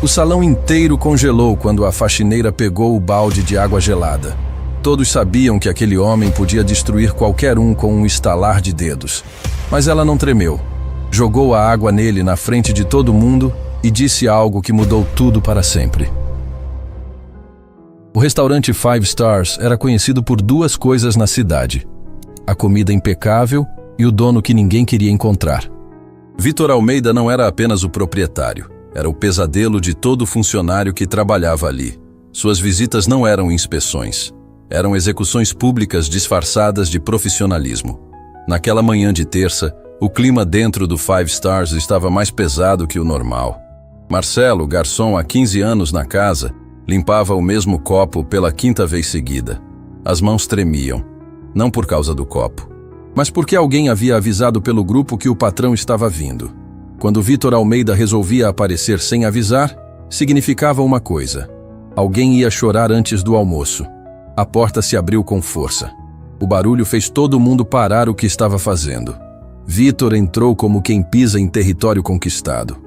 O salão inteiro congelou quando a faxineira pegou o balde de água gelada. Todos sabiam que aquele homem podia destruir qualquer um com um estalar de dedos. Mas ela não tremeu. Jogou a água nele na frente de todo mundo e disse algo que mudou tudo para sempre. O restaurante Five Stars era conhecido por duas coisas na cidade: a comida impecável e o dono que ninguém queria encontrar. Vitor Almeida não era apenas o proprietário, era o pesadelo de todo funcionário que trabalhava ali. Suas visitas não eram inspeções, eram execuções públicas disfarçadas de profissionalismo. Naquela manhã de terça, o clima dentro do Five Stars estava mais pesado que o normal. Marcelo, garçom há 15 anos na casa, limpava o mesmo copo pela 5ª vez seguida. As mãos tremiam, não por causa do copo, mas porque alguém havia avisado pelo grupo que o patrão estava vindo. Quando Vitor Almeida resolvia aparecer sem avisar, significava uma coisa: alguém ia chorar antes do almoço. A porta se abriu com força. O barulho fez todo mundo parar o que estava fazendo. Vitor entrou como quem pisa em território conquistado.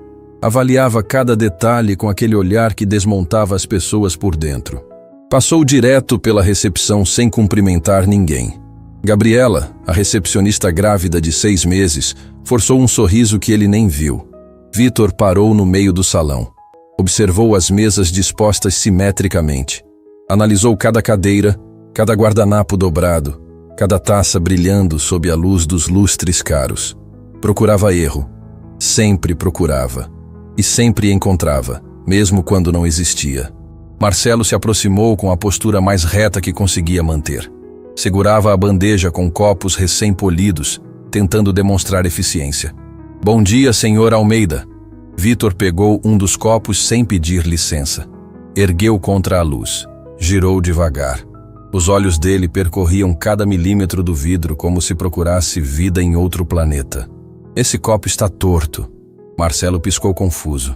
Avaliava cada detalhe com aquele olhar que desmontava as pessoas por dentro. Passou direto pela recepção sem cumprimentar ninguém. Gabriela, a recepcionista grávida de 6 meses, forçou um sorriso que ele nem viu. Vitor parou no meio do salão. Observou as mesas dispostas simetricamente. Analisou cada cadeira, cada guardanapo dobrado, cada taça brilhando sob a luz dos lustres caros. Procurava erro. Sempre procurava. E sempre encontrava, mesmo quando não existia. Marcelo se aproximou com a postura mais reta que conseguia manter. Segurava a bandeja com copos recém-polidos, tentando demonstrar eficiência. Bom dia, senhor Almeida. Vitor pegou um dos copos sem pedir licença. Ergueu contra a luz. Girou devagar. Os olhos dele percorriam cada milímetro do vidro como se procurasse vida em outro planeta. Esse copo está torto. Marcelo piscou confuso.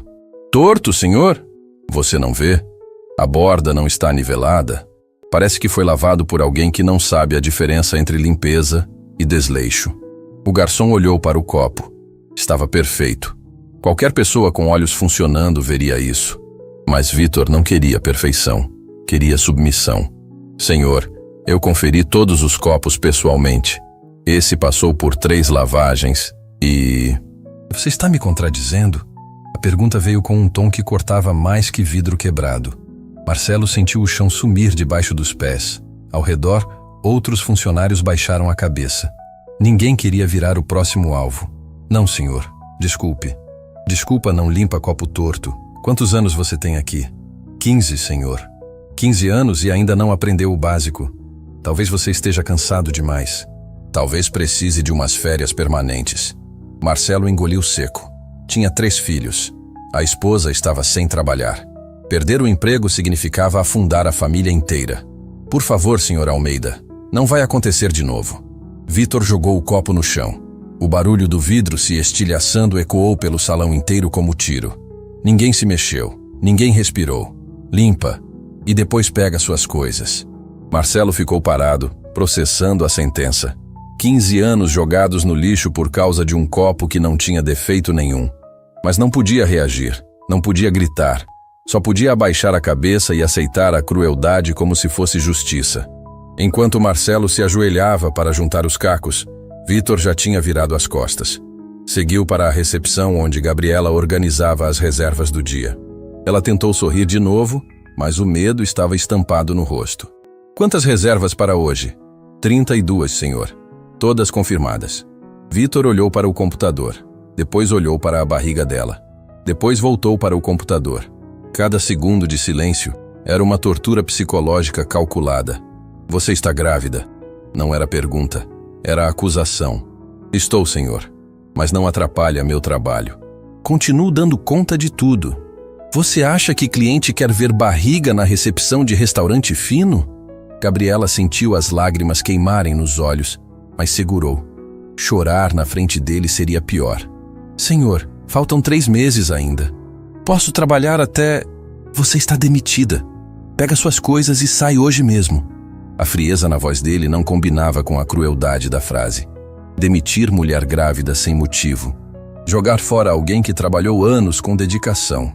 Torto, senhor? Você não vê? A borda não está nivelada. Parece que foi lavado por alguém que não sabe a diferença entre limpeza e desleixo. O garçom olhou para o copo. Estava perfeito. Qualquer pessoa com olhos funcionando veria isso. Mas Vitor não queria perfeição. Queria submissão. Senhor, eu conferi todos os copos pessoalmente. Esse passou por 3 lavagens e... Você está me contradizendo? A pergunta veio com um tom que cortava mais que vidro quebrado. Marcelo sentiu o chão sumir debaixo dos pés. Ao redor, outros funcionários baixaram a cabeça. Ninguém queria virar o próximo alvo. Não, senhor. Desculpe. Desculpa não limpa copo torto. Quantos anos você tem aqui? 15, senhor. 15 anos e ainda não aprendeu o básico. Talvez você esteja cansado demais. Talvez precise de umas férias permanentes. Marcelo engoliu seco. Tinha 3 filhos. A esposa estava sem trabalhar. Perder o emprego significava afundar a família inteira. Por favor, senhor Almeida, não vai acontecer de novo. Vitor jogou o copo no chão. O barulho do vidro se estilhaçando ecoou pelo salão inteiro como tiro. Ninguém se mexeu. Ninguém respirou. Limpa. E depois pega suas coisas. Marcelo ficou parado, processando a sentença. 15 anos jogados no lixo por causa de um copo que não tinha defeito nenhum. Mas não podia reagir, não podia gritar. Só podia abaixar a cabeça e aceitar a crueldade como se fosse justiça. Enquanto Marcelo se ajoelhava para juntar os cacos, Vitor já tinha virado as costas. Seguiu para a recepção onde Gabriela organizava as reservas do dia. Ela tentou sorrir de novo, mas o medo estava estampado no rosto. Quantas reservas para hoje? 32, senhor. Todas confirmadas. Vitor olhou para o computador. Depois olhou para a barriga dela. Depois voltou para o computador. Cada segundo de silêncio era uma tortura psicológica calculada. Você está grávida? Não era pergunta. Era acusação. Estou, senhor. Mas não atrapalha meu trabalho. Continuo dando conta de tudo. Você acha que cliente quer ver barriga na recepção de restaurante fino? Gabriela sentiu as lágrimas queimarem nos olhos, mas segurou. Chorar na frente dele seria pior. Senhor, faltam 3 meses ainda. Posso trabalhar até... Você está demitida. Pega suas coisas e sai hoje mesmo. A frieza na voz dele não combinava com a crueldade da frase. Demitir mulher grávida sem motivo. Jogar fora alguém que trabalhou anos com dedicação.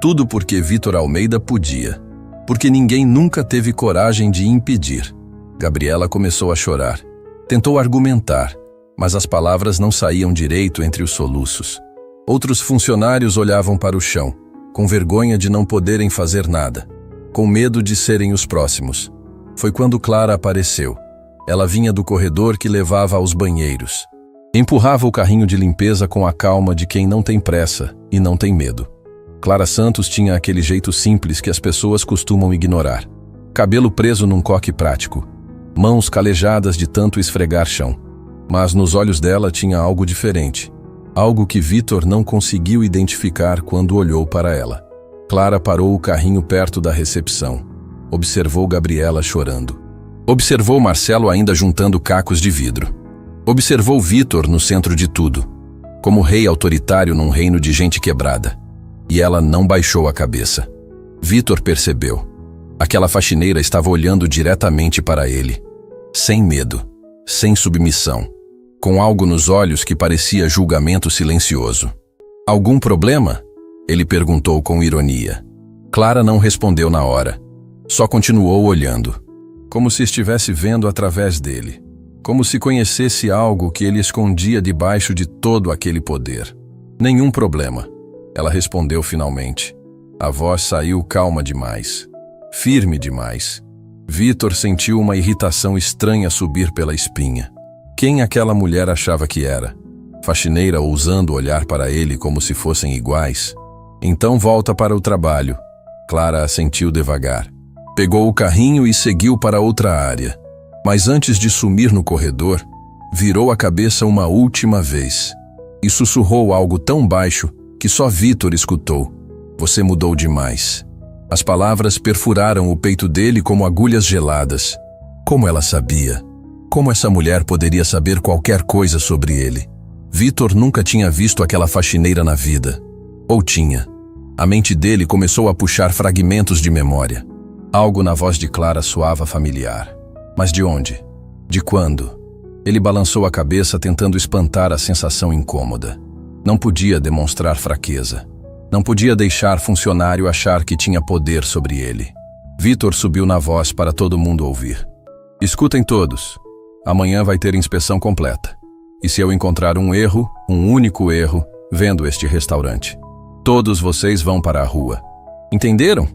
Tudo porque Vitor Almeida podia. Porque ninguém nunca teve coragem de impedir. Gabriela começou a chorar. Tentou argumentar, mas as palavras não saíam direito entre os soluços. Outros funcionários olhavam para o chão, com vergonha de não poderem fazer nada, com medo de serem os próximos. Foi quando Clara apareceu. Ela vinha do corredor que levava aos banheiros. Empurrava o carrinho de limpeza com a calma de quem não tem pressa e não tem medo. Clara Santos tinha aquele jeito simples que as pessoas costumam ignorar. Cabelo preso num coque prático. Mãos calejadas de tanto esfregar chão. Mas nos olhos dela tinha algo diferente. Algo que Vitor não conseguiu identificar quando olhou para ela. Clara parou o carrinho perto da recepção. Observou Gabriela chorando. Observou Marcelo ainda juntando cacos de vidro. Observou Vitor no centro de tudo, como rei autoritário num reino de gente quebrada. E ela não baixou a cabeça. Vitor percebeu. Aquela faxineira estava olhando diretamente para ele. Sem medo, sem submissão, com algo nos olhos que parecia julgamento silencioso. Algum problema? Ele perguntou com ironia. Clara não respondeu na hora. Só continuou olhando, como se estivesse vendo através dele, como se conhecesse algo que ele escondia debaixo de todo aquele poder. Nenhum problema, ela respondeu finalmente. A voz saiu calma demais, firme demais. Vitor sentiu uma irritação estranha subir pela espinha. Quem aquela mulher achava que era? Faxineira ousando olhar para ele como se fossem iguais? Então volta para o trabalho. Clara assentiu devagar. Pegou o carrinho e seguiu para outra área. Mas antes de sumir no corredor, virou a cabeça uma última vez e sussurrou algo tão baixo que só Vitor escutou. Você mudou demais. As palavras perfuraram o peito dele como agulhas geladas. Como ela sabia? Como essa mulher poderia saber qualquer coisa sobre ele? Vitor nunca tinha visto aquela faxineira na vida. Ou tinha? A mente dele começou a puxar fragmentos de memória. Algo na voz de Clara soava familiar. Mas de onde? De quando? Ele balançou a cabeça tentando espantar a sensação incômoda. Não podia demonstrar fraqueza. Não podia deixar funcionário achar que tinha poder sobre ele. Vitor subiu na voz para todo mundo ouvir. Escutem todos. Amanhã vai ter inspeção completa. E se eu encontrar um erro, um único erro, vendo este restaurante, todos vocês vão para a rua. Entenderam?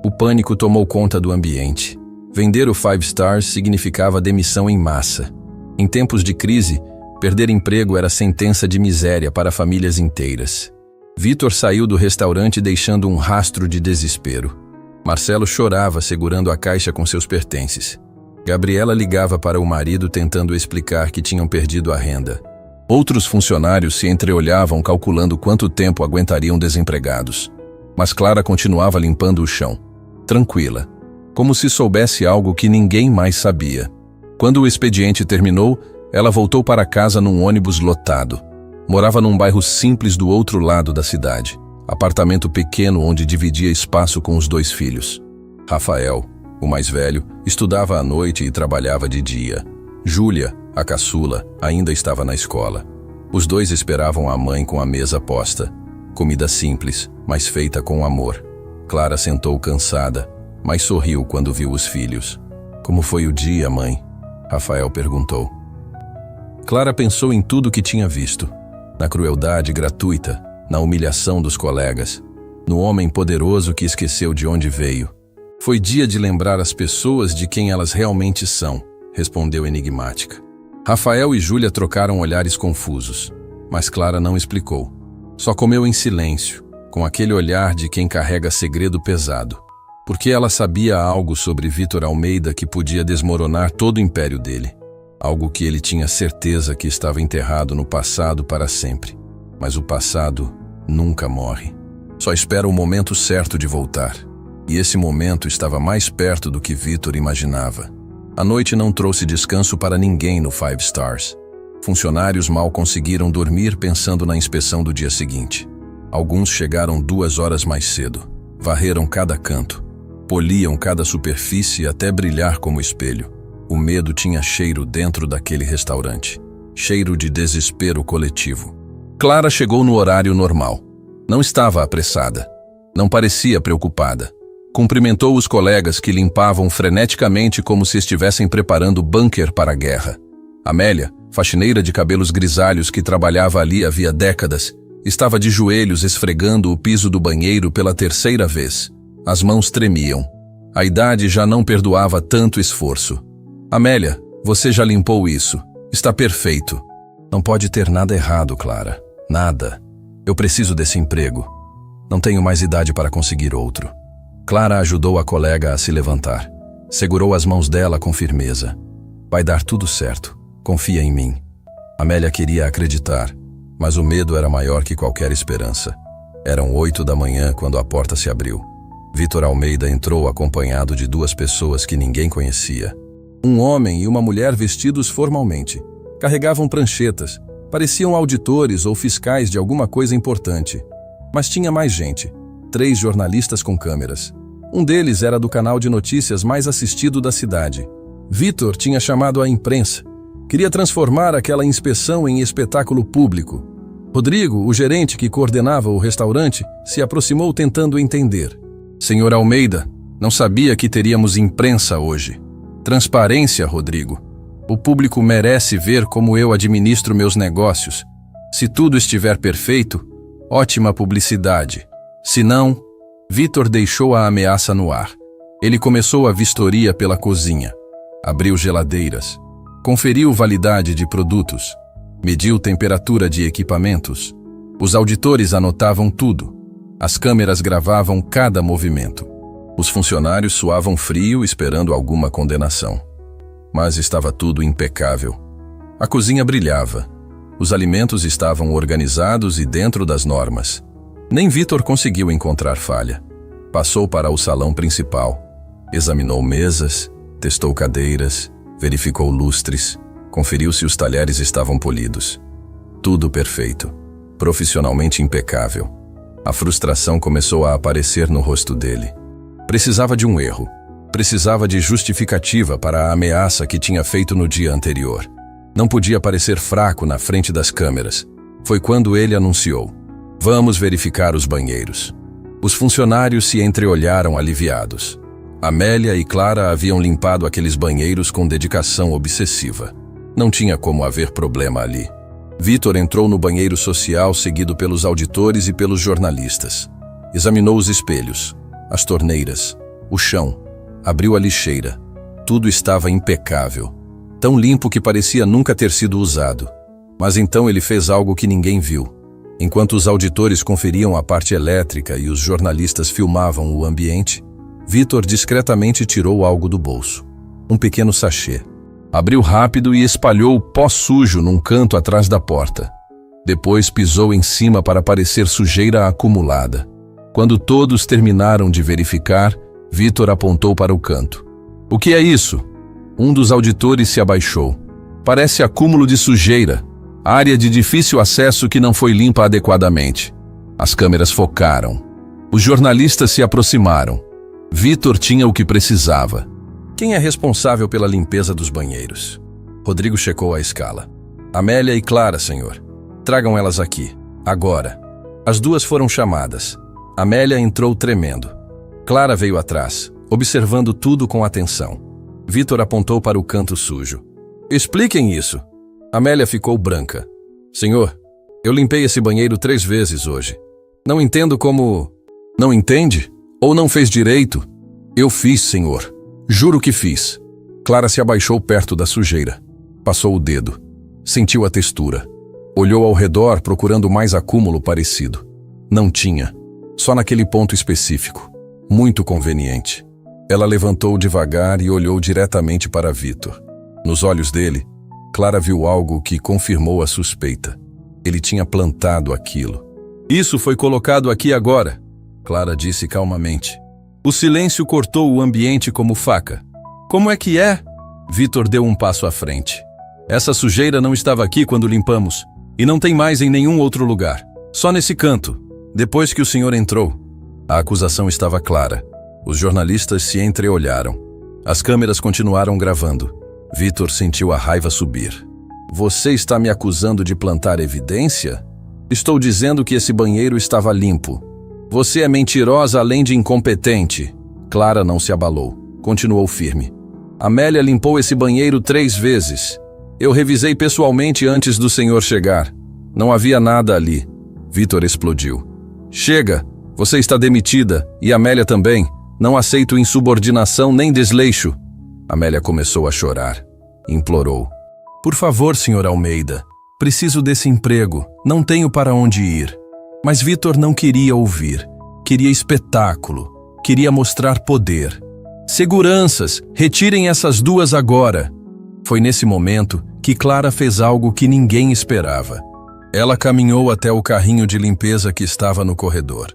O pânico tomou conta do ambiente. Vender o Five Stars significava demissão em massa. Em tempos de crise, perder emprego era sentença de miséria para famílias inteiras. Vitor saiu do restaurante deixando um rastro de desespero. Marcelo chorava segurando a caixa com seus pertences. Gabriela ligava para o marido tentando explicar que tinham perdido a renda. Outros funcionários se entreolhavam calculando quanto tempo aguentariam desempregados. Mas Clara continuava limpando o chão, tranquila, como se soubesse algo que ninguém mais sabia. Quando o expediente terminou, ela voltou para casa num ônibus lotado. Morava num bairro simples do outro lado da cidade, apartamento pequeno onde dividia espaço com os 2 filhos. Rafael, o mais velho, estudava à noite e trabalhava de dia. Júlia, a caçula, ainda estava na escola. Os 2 esperavam a mãe com a mesa posta. Comida simples, mas feita com amor. Clara sentou cansada, mas sorriu quando viu os filhos. Como foi o dia, mãe? Rafael perguntou. Clara pensou em tudo que tinha visto. Na crueldade gratuita, na humilhação dos colegas, no homem poderoso que esqueceu de onde veio. Foi dia de lembrar as pessoas de quem elas realmente são, respondeu enigmática. Rafael e Júlia trocaram olhares confusos, mas Clara não explicou. Só comeu em silêncio, com aquele olhar de quem carrega segredo pesado, porque ela sabia algo sobre Vitor Almeida que podia desmoronar todo o império dele. Algo que ele tinha certeza que estava enterrado no passado para sempre. Mas o passado nunca morre. Só espera o momento certo de voltar. E esse momento estava mais perto do que Vitor imaginava. A noite não trouxe descanso para ninguém no Five Stars. Funcionários mal conseguiram dormir pensando na inspeção do dia seguinte. Alguns chegaram 2 horas mais cedo. Varreram cada canto. Poliam cada superfície até brilhar como espelho. O medo tinha cheiro dentro daquele restaurante. Cheiro de desespero coletivo. Clara chegou no horário normal. Não estava apressada. Não parecia preocupada. Cumprimentou os colegas que limpavam freneticamente como se estivessem preparando bunker para a guerra. Amélia, faxineira de cabelos grisalhos que trabalhava ali havia décadas, estava de joelhos esfregando o piso do banheiro pela terceira vez. As mãos tremiam. A idade já não perdoava tanto esforço. Amélia, você já limpou isso. Está perfeito. Não pode ter nada errado, Clara. Nada. Eu preciso desse emprego. Não tenho mais idade para conseguir outro. Clara ajudou a colega a se levantar. Segurou as mãos dela com firmeza. Vai dar tudo certo. Confia em mim. Amélia queria acreditar, mas o medo era maior que qualquer esperança. Eram 8 da manhã quando a porta se abriu. Vitor Almeida entrou acompanhado de 2 pessoas que ninguém conhecia. Um homem e uma mulher vestidos formalmente. Carregavam pranchetas. Pareciam auditores ou fiscais de alguma coisa importante. Mas tinha mais gente. 3 jornalistas com câmeras. Um deles era do canal de notícias mais assistido da cidade. Vitor tinha chamado a imprensa. Queria transformar aquela inspeção em espetáculo público. Rodrigo, o gerente que coordenava o restaurante, se aproximou tentando entender. Senhor Almeida, não sabia que teríamos imprensa hoje. Transparência, Rodrigo. O público merece ver como eu administro meus negócios. Se tudo estiver perfeito, ótima publicidade. Se não, Vitor deixou a ameaça no ar. Ele começou a vistoria pela cozinha. Abriu geladeiras. Conferiu validade de produtos. Mediu temperatura de equipamentos. Os auditores anotavam tudo. As câmeras gravavam cada movimento. Os funcionários suavam frio esperando alguma condenação. Mas estava tudo impecável. A cozinha brilhava. Os alimentos estavam organizados e dentro das normas. Nem Vitor conseguiu encontrar falha. Passou para o salão principal. Examinou mesas, testou cadeiras, verificou lustres, conferiu se os talheres estavam polidos. Tudo perfeito. Profissionalmente impecável. A frustração começou a aparecer no rosto dele. Precisava de um erro. Precisava de justificativa para a ameaça que tinha feito no dia anterior. Não podia parecer fraco na frente das câmeras. Foi quando ele anunciou: vamos verificar os banheiros. Os funcionários se entreolharam aliviados. Amélia e Clara haviam limpado aqueles banheiros com dedicação obsessiva. Não tinha como haver problema ali. Vitor entrou no banheiro social seguido pelos auditores e pelos jornalistas. Examinou os espelhos, as torneiras, o chão. Abriu a lixeira. Tudo estava impecável. Tão limpo que parecia nunca ter sido usado. Mas então ele fez algo que ninguém viu. Enquanto os auditores conferiam a parte elétrica e os jornalistas filmavam o ambiente, Vitor discretamente tirou algo do bolso. Um pequeno sachê. Abriu rápido e espalhou o pó sujo num canto atrás da porta. Depois pisou em cima para parecer sujeira acumulada. Quando todos terminaram de verificar, Vitor apontou para o canto. O que é isso? Um dos auditores se abaixou. Parece acúmulo de sujeira. Área de difícil acesso que não foi limpa adequadamente. As câmeras focaram. Os jornalistas se aproximaram. Vitor tinha o que precisava. Quem é responsável pela limpeza dos banheiros? Rodrigo checou a escala. Amélia e Clara, senhor. Tragam elas aqui, agora. As 2 foram chamadas. Amélia entrou tremendo. Clara veio atrás, observando tudo com atenção. Vitor apontou para o canto sujo. Expliquem isso. Amélia ficou branca. Senhor, eu limpei esse banheiro 3 vezes hoje. Não entendo como... Não entende? Ou não fez direito? Eu fiz, senhor. Juro que fiz. Clara se abaixou perto da sujeira. Passou o dedo. Sentiu a textura. Olhou ao redor procurando mais acúmulo parecido. Não tinha. Só naquele ponto específico. Muito conveniente. Ela levantou devagar e olhou diretamente para Vitor. Nos olhos dele, Clara viu algo que confirmou a suspeita. Ele tinha plantado aquilo. Isso foi colocado aqui agora, Clara disse calmamente. O silêncio cortou o ambiente como faca. Como é que é? Vitor deu um passo à frente. Essa sujeira não estava aqui quando limpamos. E não tem mais em nenhum outro lugar. Só nesse canto, depois que o senhor entrou. A acusação estava clara. Os jornalistas se entreolharam. As câmeras continuaram gravando. Vitor sentiu a raiva subir. Você está me acusando de plantar evidência? Estou dizendo que esse banheiro estava limpo. Você é mentirosa além de incompetente. Clara não se abalou. Continuou firme. Amélia limpou esse banheiro 3 vezes. Eu revisei pessoalmente antes do senhor chegar. Não havia nada ali. Vitor explodiu. Chega! Você está demitida, e Amélia também. Não aceito insubordinação nem desleixo. Amélia começou a chorar. Implorou. Por favor, senhor Almeida. Preciso desse emprego. Não tenho para onde ir. Mas Vitor não queria ouvir. Queria espetáculo. Queria mostrar poder. Seguranças, retirem essas 2 agora. Foi nesse momento que Clara fez algo que ninguém esperava. Ela caminhou até o carrinho de limpeza que estava no corredor.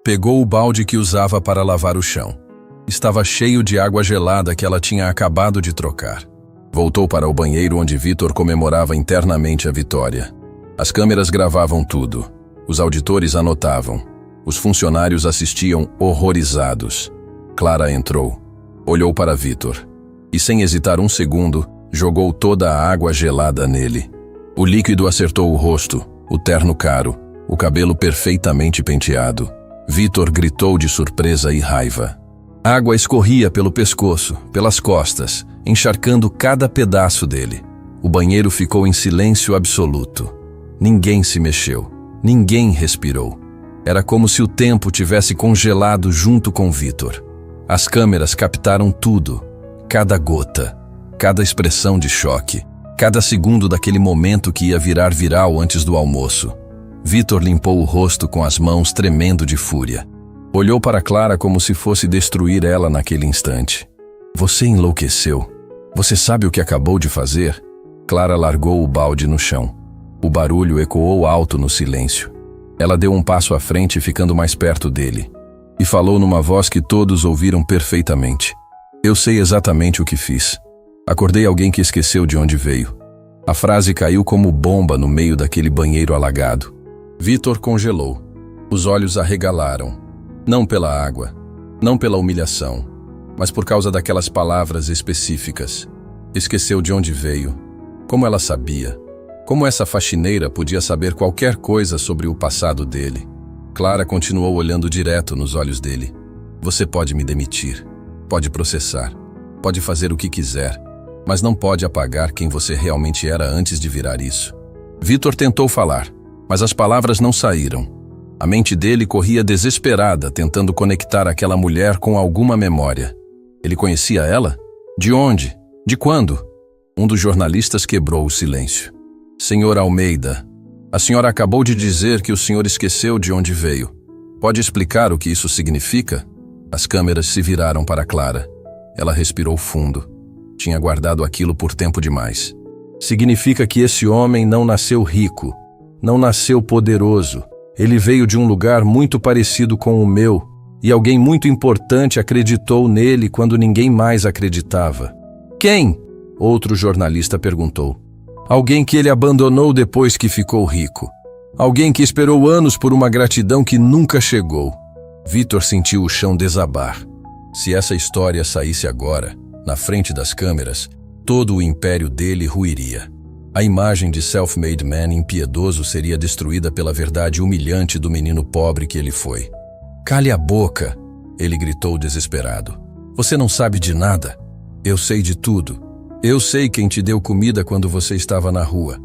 Pegou o balde que usava para lavar o chão. Estava cheio de água gelada que ela tinha acabado de trocar. Voltou para o banheiro onde Vitor comemorava internamente a vitória. As câmeras gravavam tudo. Os auditores anotavam. Os funcionários assistiam horrorizados. Clara entrou. Olhou para Vitor. E sem hesitar um segundo, jogou toda a água gelada nele. O líquido acertou o rosto, o terno caro, o cabelo perfeitamente penteado. Vitor gritou de surpresa e raiva. Água escorria pelo pescoço, pelas costas, encharcando cada pedaço dele. O banheiro ficou em silêncio absoluto. Ninguém se mexeu. Ninguém respirou. Era como se o tempo tivesse congelado junto com Vitor. As câmeras captaram tudo. Cada gota, cada expressão de choque, cada segundo daquele momento que ia virar viral antes do almoço. Vitor limpou o rosto com as mãos tremendo de fúria. Olhou para Clara como se fosse destruir ela naquele instante. Você enlouqueceu. Você sabe o que acabou de fazer? Clara largou o balde no chão. O barulho ecoou alto no silêncio. Ela deu um passo à frente, ficando mais perto dele. E falou numa voz que todos ouviram perfeitamente. Eu sei exatamente o que fiz. Acordei alguém que esqueceu de onde veio. A frase caiu como bomba no meio daquele banheiro alagado. Vitor congelou. Os olhos arregalaram. Não pela água, não pela humilhação, mas por causa daquelas palavras específicas. Esqueceu de onde veio. Como ela sabia? Como essa faxineira podia saber qualquer coisa sobre o passado dele? Clara continuou olhando direto nos olhos dele. Você pode me demitir, pode processar, pode fazer o que quiser, mas não pode apagar quem você realmente era antes de virar isso. Vitor tentou falar, mas as palavras não saíram. A mente dele corria desesperada, tentando conectar aquela mulher com alguma memória. Ele conhecia ela? De onde? De quando? Um dos jornalistas quebrou o silêncio. Senhor Almeida, a senhora acabou de dizer que o senhor esqueceu de onde veio. Pode explicar o que isso significa? As câmeras se viraram para Clara. Ela respirou fundo. Tinha guardado aquilo por tempo demais. Significa que esse homem não nasceu rico, não nasceu poderoso. Ele veio de um lugar muito parecido com o meu, e alguém muito importante acreditou nele quando ninguém mais acreditava. Quem? Outro jornalista perguntou. Alguém que ele abandonou depois que ficou rico. Alguém que esperou anos por uma gratidão que nunca chegou. Vitor sentiu o chão desabar. Se essa história saísse agora, na frente das câmeras, todo o império dele ruiria. A imagem de self-made man impiedoso seria destruída pela verdade humilhante do menino pobre que ele foi. Cale a boca, ele gritou desesperado. Você não sabe de nada. Eu sei de tudo. Eu sei quem te deu comida quando você estava na rua.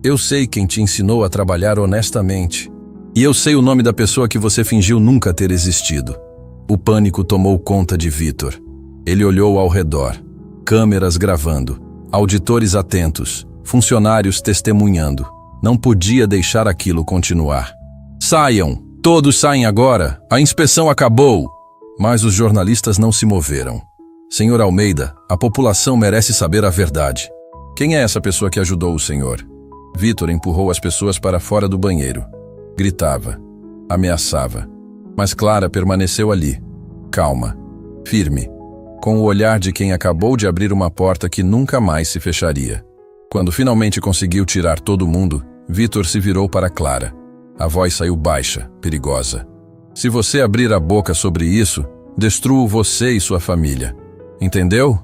Eu sei quem te ensinou a trabalhar honestamente. E eu sei o nome da pessoa que você fingiu nunca ter existido. O pânico tomou conta de Vitor. Ele olhou ao redor. Câmeras gravando. Auditores atentos. Funcionários testemunhando. Não podia deixar aquilo continuar. Saiam! Todos saem agora! A inspeção acabou! Mas os jornalistas não se moveram. Senhor Almeida, a população merece saber a verdade. Quem é essa pessoa que ajudou o senhor? Vitor empurrou as pessoas para fora do banheiro. Gritava. Ameaçava. Mas Clara permaneceu ali. Calma. Firme. Com o olhar de quem acabou de abrir uma porta que nunca mais se fecharia. Quando finalmente conseguiu tirar todo mundo, Vitor se virou para Clara. A voz saiu baixa, perigosa. Se você abrir a boca sobre isso, destruo você e sua família. Entendeu?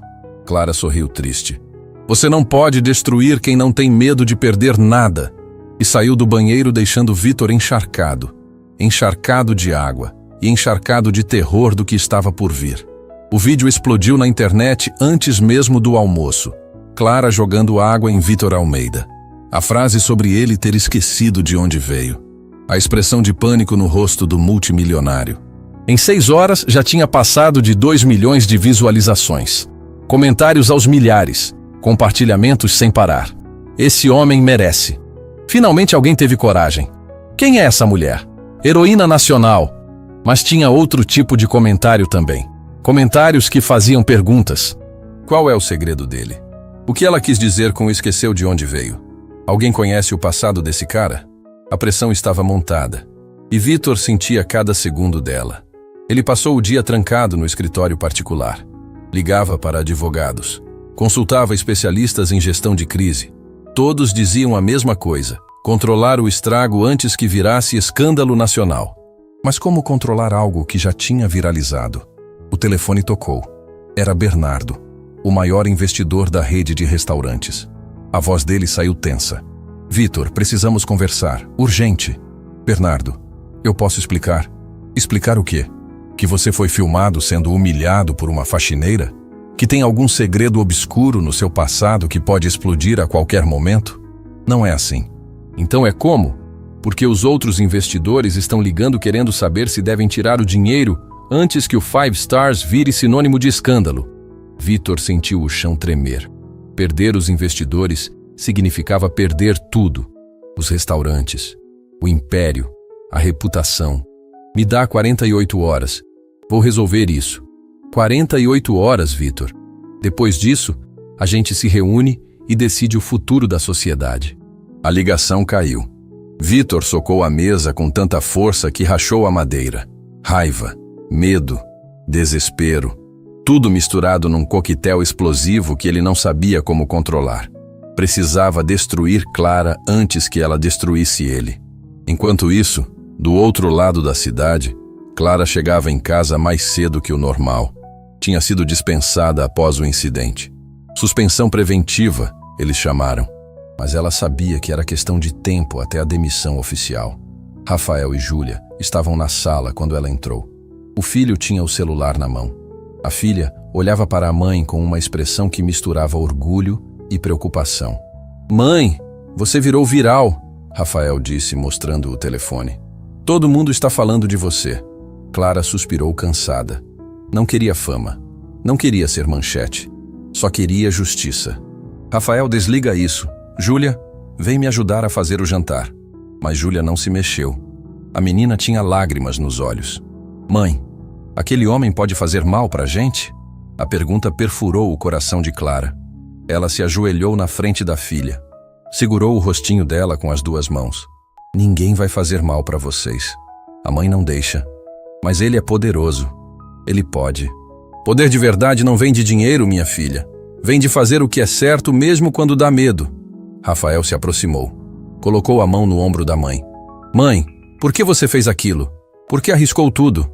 Clara sorriu triste. Você não pode destruir quem não tem medo de perder nada. E saiu do banheiro deixando Vitor encharcado. Encharcado de água. e encharcado de terror do que estava por vir. O vídeo explodiu na internet antes mesmo do almoço. Clara jogando água em Vítor Almeida. A frase sobre ele ter esquecido de onde veio. A expressão de pânico no rosto do multimilionário. Em 6 horas já tinha passado de 2 milhões de visualizações. Comentários aos milhares. Compartilhamentos sem parar. Esse homem merece. Finalmente alguém teve coragem. Quem é essa mulher? Heroína nacional. Mas tinha outro tipo de comentário também. Comentários que faziam perguntas. Qual é o segredo dele? O que ela quis dizer com esqueceu de onde veio? Alguém conhece o passado desse cara? A pressão estava montada. E Vítor sentia cada segundo dela. Ele passou o dia trancado no escritório particular. Ligava para advogados. Consultava especialistas em gestão de crise. Todos diziam a mesma coisa. Controlar o estrago antes que virasse escândalo nacional. Mas como controlar algo que já tinha viralizado? O telefone tocou. Era Bernardo, o maior investidor da rede de restaurantes. A voz dele saiu tensa. Vítor, precisamos conversar. Urgente. Bernardo, eu posso explicar? Explicar o quê? Que você foi filmado sendo humilhado por uma faxineira? Que tem algum segredo obscuro no seu passado que pode explodir a qualquer momento? Não é assim. Então é como? Porque os outros investidores estão ligando querendo saber se devem tirar o dinheiro antes que o Five Stars vire sinônimo de escândalo. Vítor sentiu o chão tremer. Perder os investidores significava perder tudo. Os restaurantes, o império, a reputação. Me dá 48 horas. Vou resolver isso. 48 horas, Vítor. Depois disso, a gente se reúne e decide o futuro da sociedade. A ligação caiu. Vítor socou a mesa com tanta força que rachou a madeira. Raiva, medo, desespero. Tudo misturado num coquetel explosivo que ele não sabia como controlar. Precisava destruir Clara antes que ela destruísse ele. Enquanto isso, do outro lado da cidade, Clara chegava em casa mais cedo que o normal. Tinha sido dispensada após o incidente. Suspensão preventiva, eles chamaram. Mas ela sabia que era questão de tempo até a demissão oficial. Rafael e Júlia estavam na sala quando ela entrou. O filho tinha o celular na mão. A filha olhava para a mãe com uma expressão que misturava orgulho e preocupação. Mãe, você virou viral, Rafael disse mostrando o telefone. Todo mundo está falando de você. Clara suspirou cansada. Não queria fama. Não queria ser manchete. Só queria justiça. Rafael, desliga isso. Júlia, vem me ajudar a fazer o jantar. Mas Júlia não se mexeu. A menina tinha lágrimas nos olhos. Mãe, aquele homem pode fazer mal para a gente? A pergunta perfurou o coração de Clara. Ela se ajoelhou na frente da filha. Segurou o rostinho dela com as 2 mãos. Ninguém vai fazer mal para vocês. A mãe não deixa. Mas ele é poderoso. Ele pode. Poder de verdade não vem de dinheiro, minha filha. Vem de fazer o que é certo mesmo quando dá medo. Rafael se aproximou. Colocou a mão no ombro da mãe. Mãe, por que você fez aquilo? Por que arriscou tudo?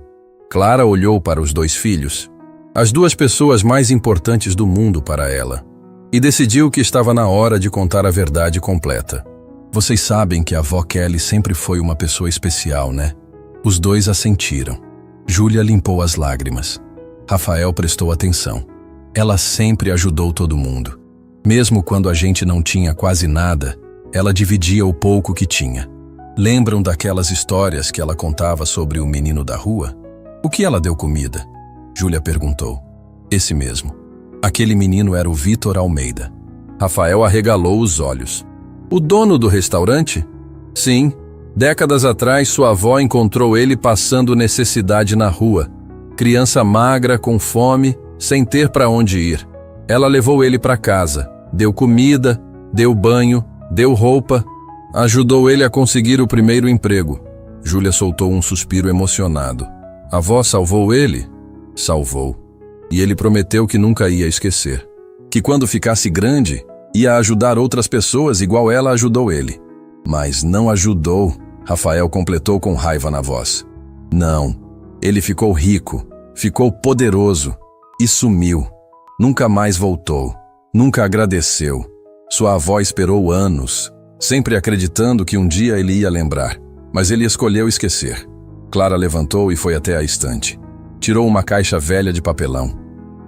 Clara olhou para os 2 filhos. As 2 pessoas mais importantes do mundo para ela. E decidiu que estava na hora de contar a verdade completa. Vocês sabem que a avó Kelly sempre foi uma pessoa especial, né? Os 2 assentiram. Júlia limpou as lágrimas. Rafael prestou atenção. Ela sempre ajudou todo mundo. Mesmo quando a gente não tinha quase nada, ela dividia o pouco que tinha. Lembram daquelas histórias que ela contava sobre o menino da rua? O que ela deu comida? Júlia perguntou. Esse mesmo. Aquele menino era o Vítor Almeida. Rafael arregalou os olhos. O dono do restaurante? Sim. Décadas atrás, sua avó encontrou ele passando necessidade na rua. Criança magra, com fome, sem ter para onde ir. Ela levou ele para casa, deu comida, deu banho, deu roupa, ajudou ele a conseguir o primeiro emprego. Júlia soltou um suspiro emocionado. A avó salvou ele? Salvou. E ele prometeu que nunca ia esquecer. Que quando ficasse grande, ia ajudar outras pessoas igual ela ajudou ele. Mas não ajudou, Rafael completou com raiva na voz. Não, ele ficou rico, ficou poderoso e sumiu. Nunca mais voltou, nunca agradeceu. Sua avó esperou anos, sempre acreditando que um dia ele ia lembrar, mas ele escolheu esquecer. Clara levantou e foi até a estante. Tirou uma caixa velha de papelão.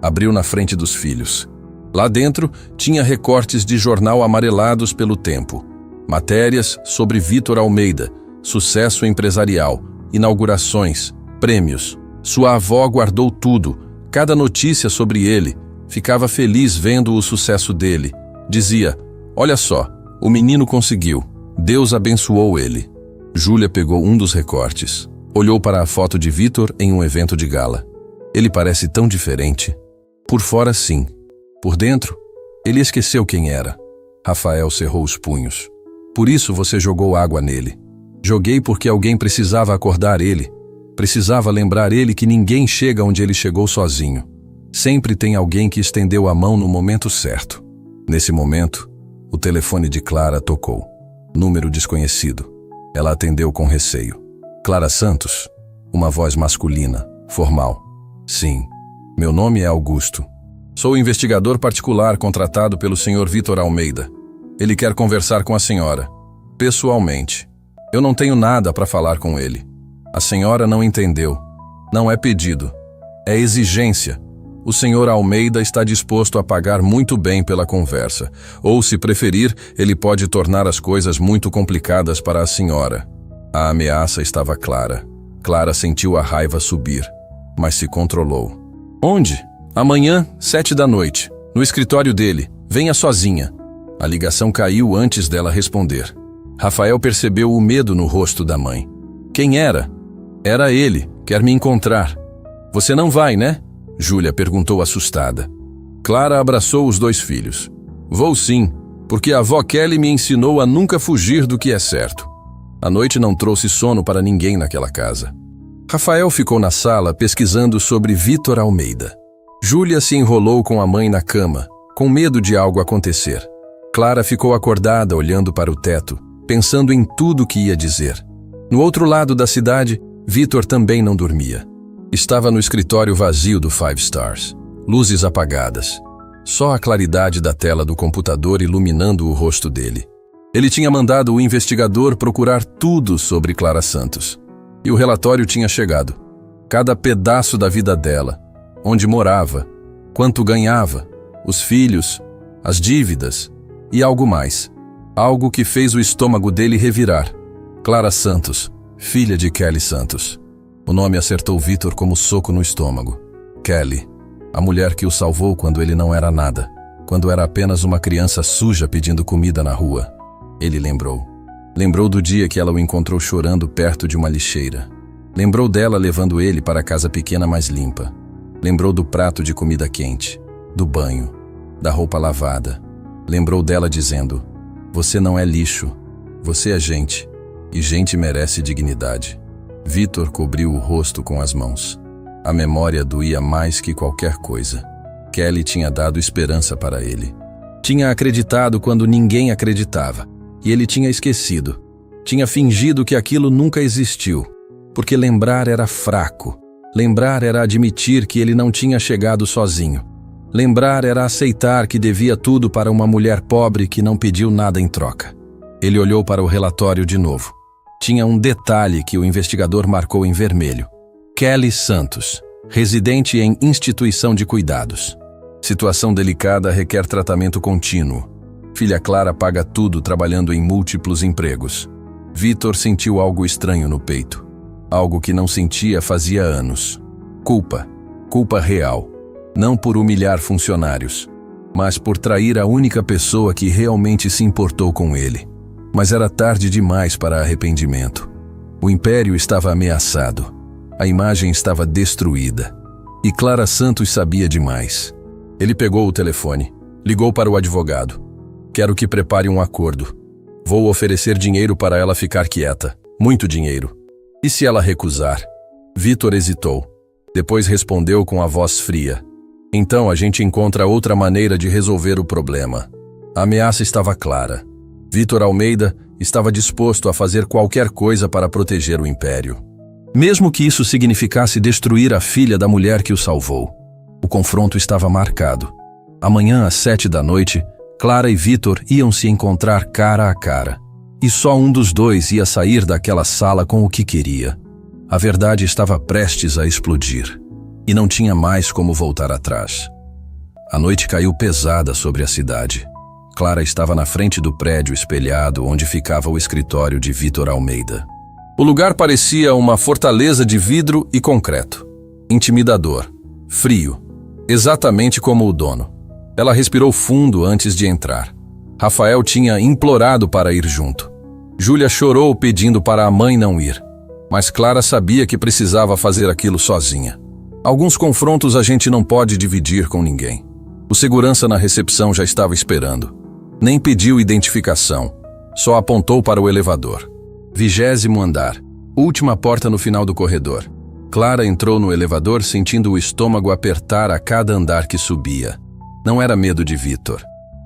Abriu na frente dos filhos. Lá dentro tinha recortes de jornal amarelados pelo tempo. Matérias sobre Vítor Almeida, sucesso empresarial, inaugurações, prêmios. Sua avó guardou tudo, cada notícia sobre ele. Ficava feliz vendo o sucesso dele. Dizia: olha só, o menino conseguiu. Deus abençoou ele. Júlia pegou um dos recortes. Olhou para a foto de Vítor em um evento de gala. Ele parece tão diferente. Por fora, sim. Por dentro, ele esqueceu quem era. Rafael cerrou os punhos. Por isso você jogou água nele. Joguei porque alguém precisava acordar ele. Precisava lembrar ele que ninguém chega onde ele chegou sozinho. Sempre tem alguém que estendeu a mão no momento certo. Nesse momento, o telefone de Clara tocou. Número desconhecido. Ela atendeu com receio. Clara Santos? Uma voz masculina, formal. Sim, meu nome é Augusto. Sou investigador particular contratado pelo Sr. Vítor Almeida. Ele quer conversar com a senhora, pessoalmente. Eu não tenho nada para falar com ele. A senhora não entendeu. Não é pedido. É exigência. O Sr. Almeida está disposto a pagar muito bem pela conversa. Ou, se preferir, ele pode tornar as coisas muito complicadas para a senhora. A ameaça estava clara. Clara sentiu a raiva subir, mas se controlou. Onde? Amanhã, 7 da noite, no escritório dele. Venha sozinha. A ligação caiu antes dela responder. Rafael percebeu o medo no rosto da mãe. Quem era? Era ele. Quer me encontrar. Você não vai, né? Júlia perguntou assustada. Clara abraçou os 2 filhos. Vou sim, porque a avó Kelly me ensinou a nunca fugir do que é certo. A noite não trouxe sono para ninguém naquela casa. Rafael ficou na sala pesquisando sobre Vítor Almeida. Júlia se enrolou com a mãe na cama, com medo de algo acontecer. Clara ficou acordada olhando para o teto, pensando em tudo que ia dizer. No outro lado da cidade, Vítor também não dormia. Estava no escritório vazio do Five Stars, luzes apagadas. Só a claridade da tela do computador iluminando o rosto dele. Ele tinha mandado o investigador procurar tudo sobre Clara Santos. E o relatório tinha chegado. Cada pedaço da vida dela, onde morava, quanto ganhava, os filhos, as dívidas e algo mais. Algo que fez o estômago dele revirar. Clara Santos, filha de Kelly Santos. O nome acertou Vítor como soco no estômago. Kelly, a mulher que o salvou quando ele não era nada, quando era apenas uma criança suja pedindo comida na rua. Ele lembrou. Lembrou do dia que ela o encontrou chorando perto de uma lixeira. Lembrou dela levando ele para a casa pequena mais limpa. Lembrou do prato de comida quente, do banho, da roupa lavada. Lembrou dela dizendo: você não é lixo, você é gente, e gente merece dignidade. Vítor cobriu o rosto com as mãos. A memória doía mais que qualquer coisa. Kelly tinha dado esperança para ele. Tinha acreditado quando ninguém acreditava. E ele tinha esquecido. Tinha fingido que aquilo nunca existiu. Porque lembrar era fraco. Lembrar era admitir que ele não tinha chegado sozinho. Lembrar era aceitar que devia tudo para uma mulher pobre que não pediu nada em troca. Ele olhou para o relatório de novo. Tinha um detalhe que o investigador marcou em vermelho. Kelly Santos, residente em instituição de cuidados. Situação delicada requer tratamento contínuo. Filha Clara paga tudo trabalhando em múltiplos empregos. Vítor sentiu algo estranho no peito. Algo que não sentia fazia anos. Culpa. Culpa real. Não por humilhar funcionários, mas por trair a única pessoa que realmente se importou com ele. Mas era tarde demais para arrependimento. O império estava ameaçado. A imagem estava destruída. E Clara Santos sabia demais. Ele pegou o telefone, ligou para o advogado. Quero que prepare um acordo. Vou oferecer dinheiro para ela ficar quieta. Muito dinheiro. E se ela recusar? Vítor hesitou. Depois respondeu com a voz fria. Então a gente encontra outra maneira de resolver o problema. A ameaça estava clara. Vítor Almeida estava disposto a fazer qualquer coisa para proteger o império. Mesmo que isso significasse destruir a filha da mulher que o salvou. O confronto estava marcado. Amanhã às 7 da noite, Clara e Vítor iam se encontrar cara a cara. E só um dos dois ia sair daquela sala com o que queria. A verdade estava prestes a explodir, e não tinha mais como voltar atrás. A noite caiu pesada sobre a cidade. Clara estava na frente do prédio espelhado onde ficava o escritório de Vitor Almeida. O lugar parecia uma fortaleza de vidro e concreto. Intimidador, frio, exatamente como o dono. Ela respirou fundo antes de entrar. Rafael tinha implorado para ir junto. Júlia chorou pedindo para a mãe não ir, mas Clara sabia que precisava fazer aquilo sozinha. Alguns confrontos a gente não pode dividir com ninguém. O segurança na recepção já estava esperando. Nem pediu identificação, só apontou para o elevador. 20º andar, última porta no final do corredor. Clara entrou no elevador sentindo o estômago apertar a cada andar que subia. Não era medo de Vitor.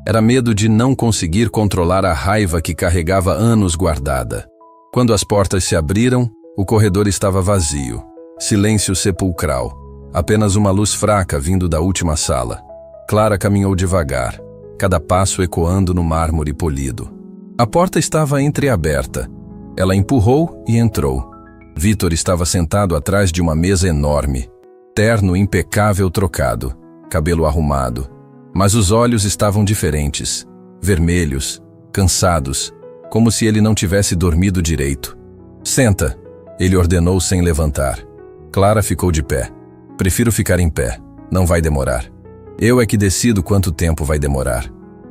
Era medo de não conseguir controlar a raiva que carregava anos guardada. Quando as portas se abriram, o corredor estava vazio. Silêncio sepulcral. Apenas uma luz fraca vindo da última sala. Clara caminhou devagar, cada passo ecoando no mármore polido. A porta estava entreaberta. Ela empurrou e entrou. Vitor estava sentado atrás de uma mesa enorme. Terno impecável trocado, cabelo arrumado. Mas os olhos estavam diferentes, vermelhos, cansados, como se ele não tivesse dormido direito. Senta, ele ordenou sem levantar. Clara ficou de pé. Prefiro ficar em pé, não vai demorar. Eu é que decido quanto tempo vai demorar.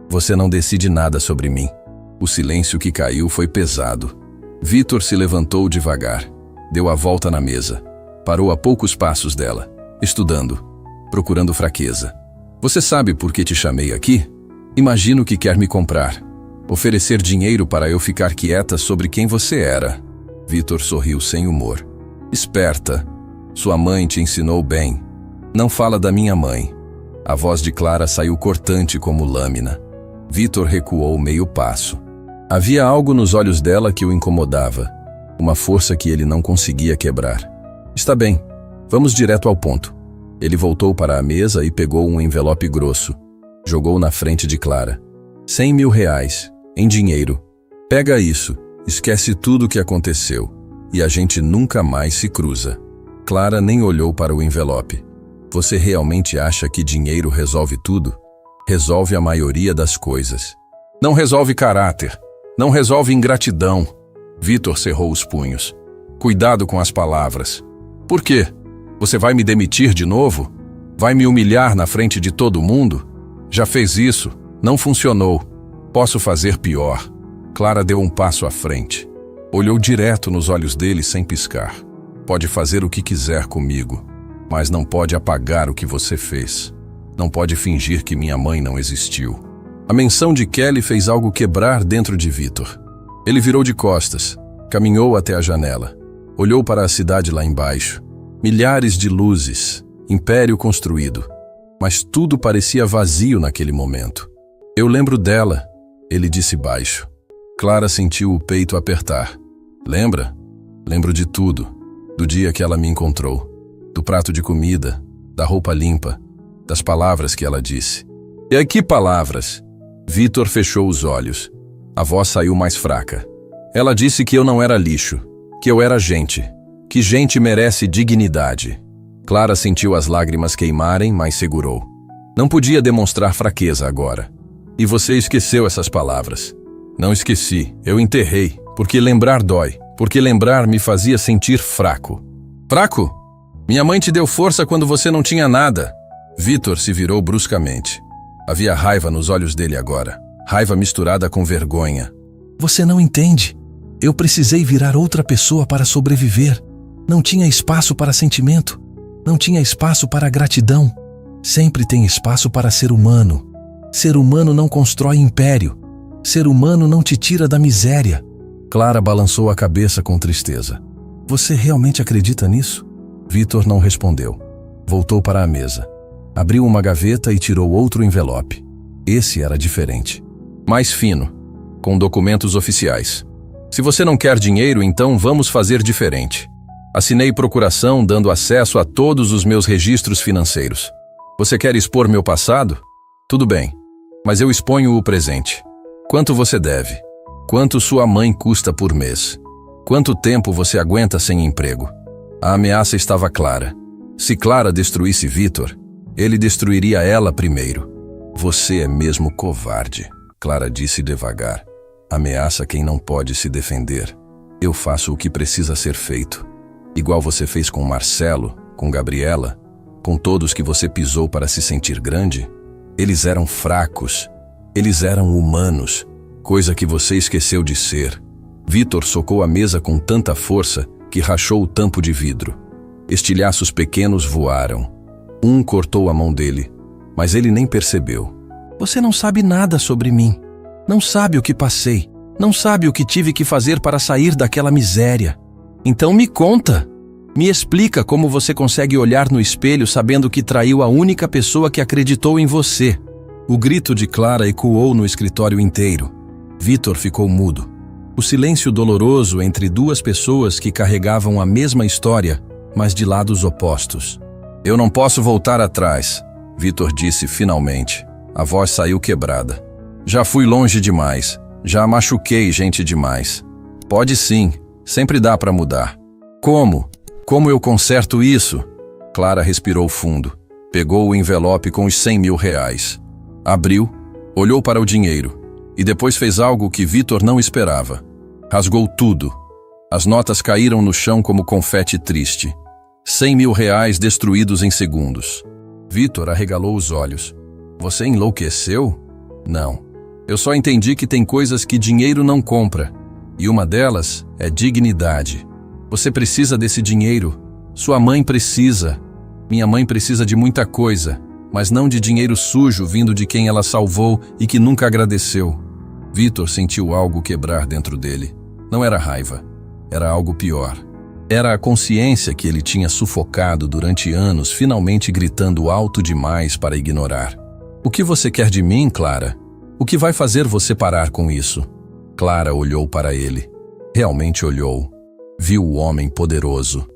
Você não decide nada sobre mim. O silêncio que caiu foi pesado. Vitor se levantou devagar, deu a volta na mesa, parou a poucos passos dela, estudando, procurando fraqueza. Você sabe por que te chamei aqui? Imagino que quer me comprar. Oferecer dinheiro para eu ficar quieta sobre quem você era. Vitor sorriu sem humor. Esperta. Sua mãe te ensinou bem. Não fala da minha mãe. A voz de Clara saiu cortante como lâmina. Vitor recuou meio passo. Havia algo nos olhos dela que o incomodava. Uma força que ele não conseguia quebrar. Está bem. Vamos direto ao ponto. Ele voltou para a mesa e pegou um envelope grosso. Jogou na frente de Clara. 100 mil reais, em dinheiro. Pega isso, esquece tudo o que aconteceu. E a gente nunca mais se cruza. Clara nem olhou para o envelope. Você realmente acha que dinheiro resolve tudo? Resolve a maioria das coisas. Não resolve caráter. Não resolve ingratidão. Vitor cerrou os punhos. Cuidado com as palavras. Por quê? Você vai me demitir de novo? Vai me humilhar na frente de todo mundo? Já fez isso, não funcionou. Posso fazer pior. Clara deu um passo à frente. Olhou direto nos olhos dele sem piscar. Pode fazer o que quiser comigo, mas não pode apagar o que você fez. Não pode fingir que minha mãe não existiu. A menção de Kelly fez algo quebrar dentro de Vitor. Ele virou de costas, caminhou até a janela. Olhou para a cidade lá embaixo. Milhares de luzes, império construído. Mas tudo parecia vazio naquele momento. Eu lembro dela, ele disse baixo. Clara sentiu o peito apertar. Lembra? Lembro de tudo. Do dia que ela me encontrou. Do prato de comida, da roupa limpa, das palavras que ela disse. E aí, que palavras? Vitor fechou os olhos. A voz saiu mais fraca. Ela disse que eu não era lixo, que eu era gente. Que gente merece dignidade. Clara sentiu as lágrimas queimarem, mas segurou. Não podia demonstrar fraqueza agora. E você esqueceu essas palavras. Não esqueci, eu enterrei, porque lembrar dói, porque lembrar me fazia sentir fraco. Fraco? Minha mãe te deu força quando você não tinha nada. Vitor se virou bruscamente. Havia raiva nos olhos dele agora, raiva misturada com vergonha. Você não entende. Eu precisei virar outra pessoa para sobreviver. Não tinha espaço para sentimento. Não tinha espaço para gratidão. Sempre tem espaço para ser humano. Ser humano não constrói império. Ser humano não te tira da miséria. Clara balançou a cabeça com tristeza. Você realmente acredita nisso? Vitor não respondeu. Voltou para a mesa. Abriu uma gaveta e tirou outro envelope. Esse era diferente. Mais fino, com documentos oficiais. Se você não quer dinheiro, então vamos fazer diferente. Assinei procuração dando acesso a todos os meus registros financeiros. Você quer expor meu passado? Tudo bem, mas eu exponho o presente. Quanto você deve? Quanto sua mãe custa por mês? Quanto tempo você aguenta sem emprego? A ameaça estava clara. Se Clara destruísse Vitor, ele destruiria ela primeiro. Você é mesmo covarde, Clara disse devagar. Ameaça quem não pode se defender. Eu faço o que precisa ser feito. Igual você fez com Marcelo, com Gabriela, com todos que você pisou para se sentir grande. Eles eram fracos. Eles eram humanos, coisa que você esqueceu de ser. Vitor socou a mesa com tanta força que rachou o tampo de vidro. Estilhaços pequenos voaram. Um cortou a mão dele, mas ele nem percebeu. Você não sabe nada sobre mim. Não sabe o que passei. Não sabe o que tive que fazer para sair daquela miséria. Então me conta. Me explica como você consegue olhar no espelho sabendo que traiu a única pessoa que acreditou em você. O grito de Clara ecoou no escritório inteiro. Vitor ficou mudo. O silêncio doloroso entre duas pessoas que carregavam a mesma história, mas de lados opostos. Eu não posso voltar atrás, Vitor disse finalmente. A voz saiu quebrada. Já fui longe demais. Já machuquei gente demais. Pode sim, sempre dá para mudar. Como? Como eu conserto isso? Clara respirou fundo. Pegou o envelope com os 100 mil reais. Abriu, olhou para o dinheiro e depois fez algo que Vitor não esperava. Rasgou tudo. As notas caíram no chão como confete triste. 100 mil reais destruídos em segundos. Vitor arregalou os olhos. Você enlouqueceu? Não. Eu só entendi que tem coisas que dinheiro não compra. E uma delas é dignidade. Você precisa desse dinheiro. Sua mãe precisa. Minha mãe precisa de muita coisa, mas não de dinheiro sujo vindo de quem ela salvou e que nunca agradeceu. Vitor sentiu algo quebrar dentro dele. Não era raiva. Era algo pior. Era a consciência que ele tinha sufocado durante anos, finalmente gritando alto demais para ignorar. O que você quer de mim, Clara? O que vai fazer você parar com isso? Clara olhou para ele. Realmente olhou. Viu o homem poderoso.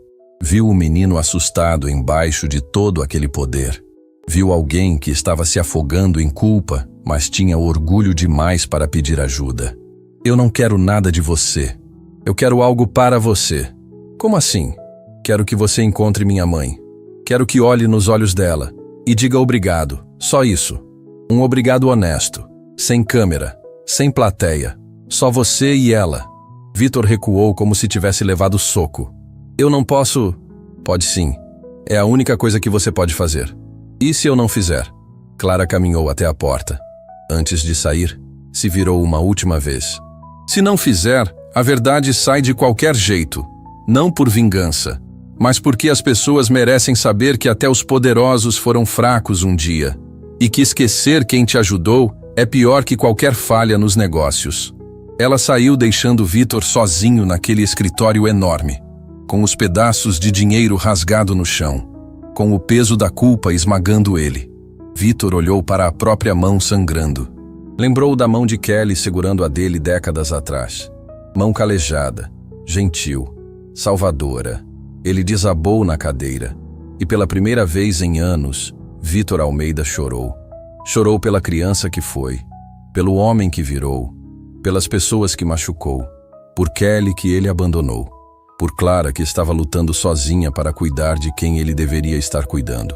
Viu o menino assustado embaixo de todo aquele poder. Viu alguém que estava se afogando em culpa, mas tinha orgulho demais para pedir ajuda. Eu não quero nada de você. Eu quero algo para você. Como assim? Quero que você encontre minha mãe. Quero que olhe nos olhos dela e diga obrigado. Só isso. Um obrigado honesto. Sem câmera. Sem plateia. Só você e ela. Vitor recuou como se tivesse levado soco. Eu não posso... Pode sim. É a única coisa que você pode fazer. E se eu não fizer? Clara caminhou até a porta. Antes de sair, se virou uma última vez. Se não fizer, a verdade sai de qualquer jeito. Não por vingança, mas porque as pessoas merecem saber que até os poderosos foram fracos um dia. E que esquecer quem te ajudou é pior que qualquer falha nos negócios. Ela saiu deixando Vitor sozinho naquele escritório enorme, com os pedaços de dinheiro rasgado no chão, com o peso da culpa esmagando ele. Vitor olhou para a própria mão sangrando. Lembrou da mão de Kelly segurando a dele décadas atrás. Mão calejada, gentil, salvadora. Ele desabou na cadeira. E pela primeira vez em anos, Vitor Almeida chorou. Chorou pela criança que foi, pelo homem que virou, pelas pessoas que machucou, por Kelly que ele abandonou, por Clara que estava lutando sozinha para cuidar de quem ele deveria estar cuidando.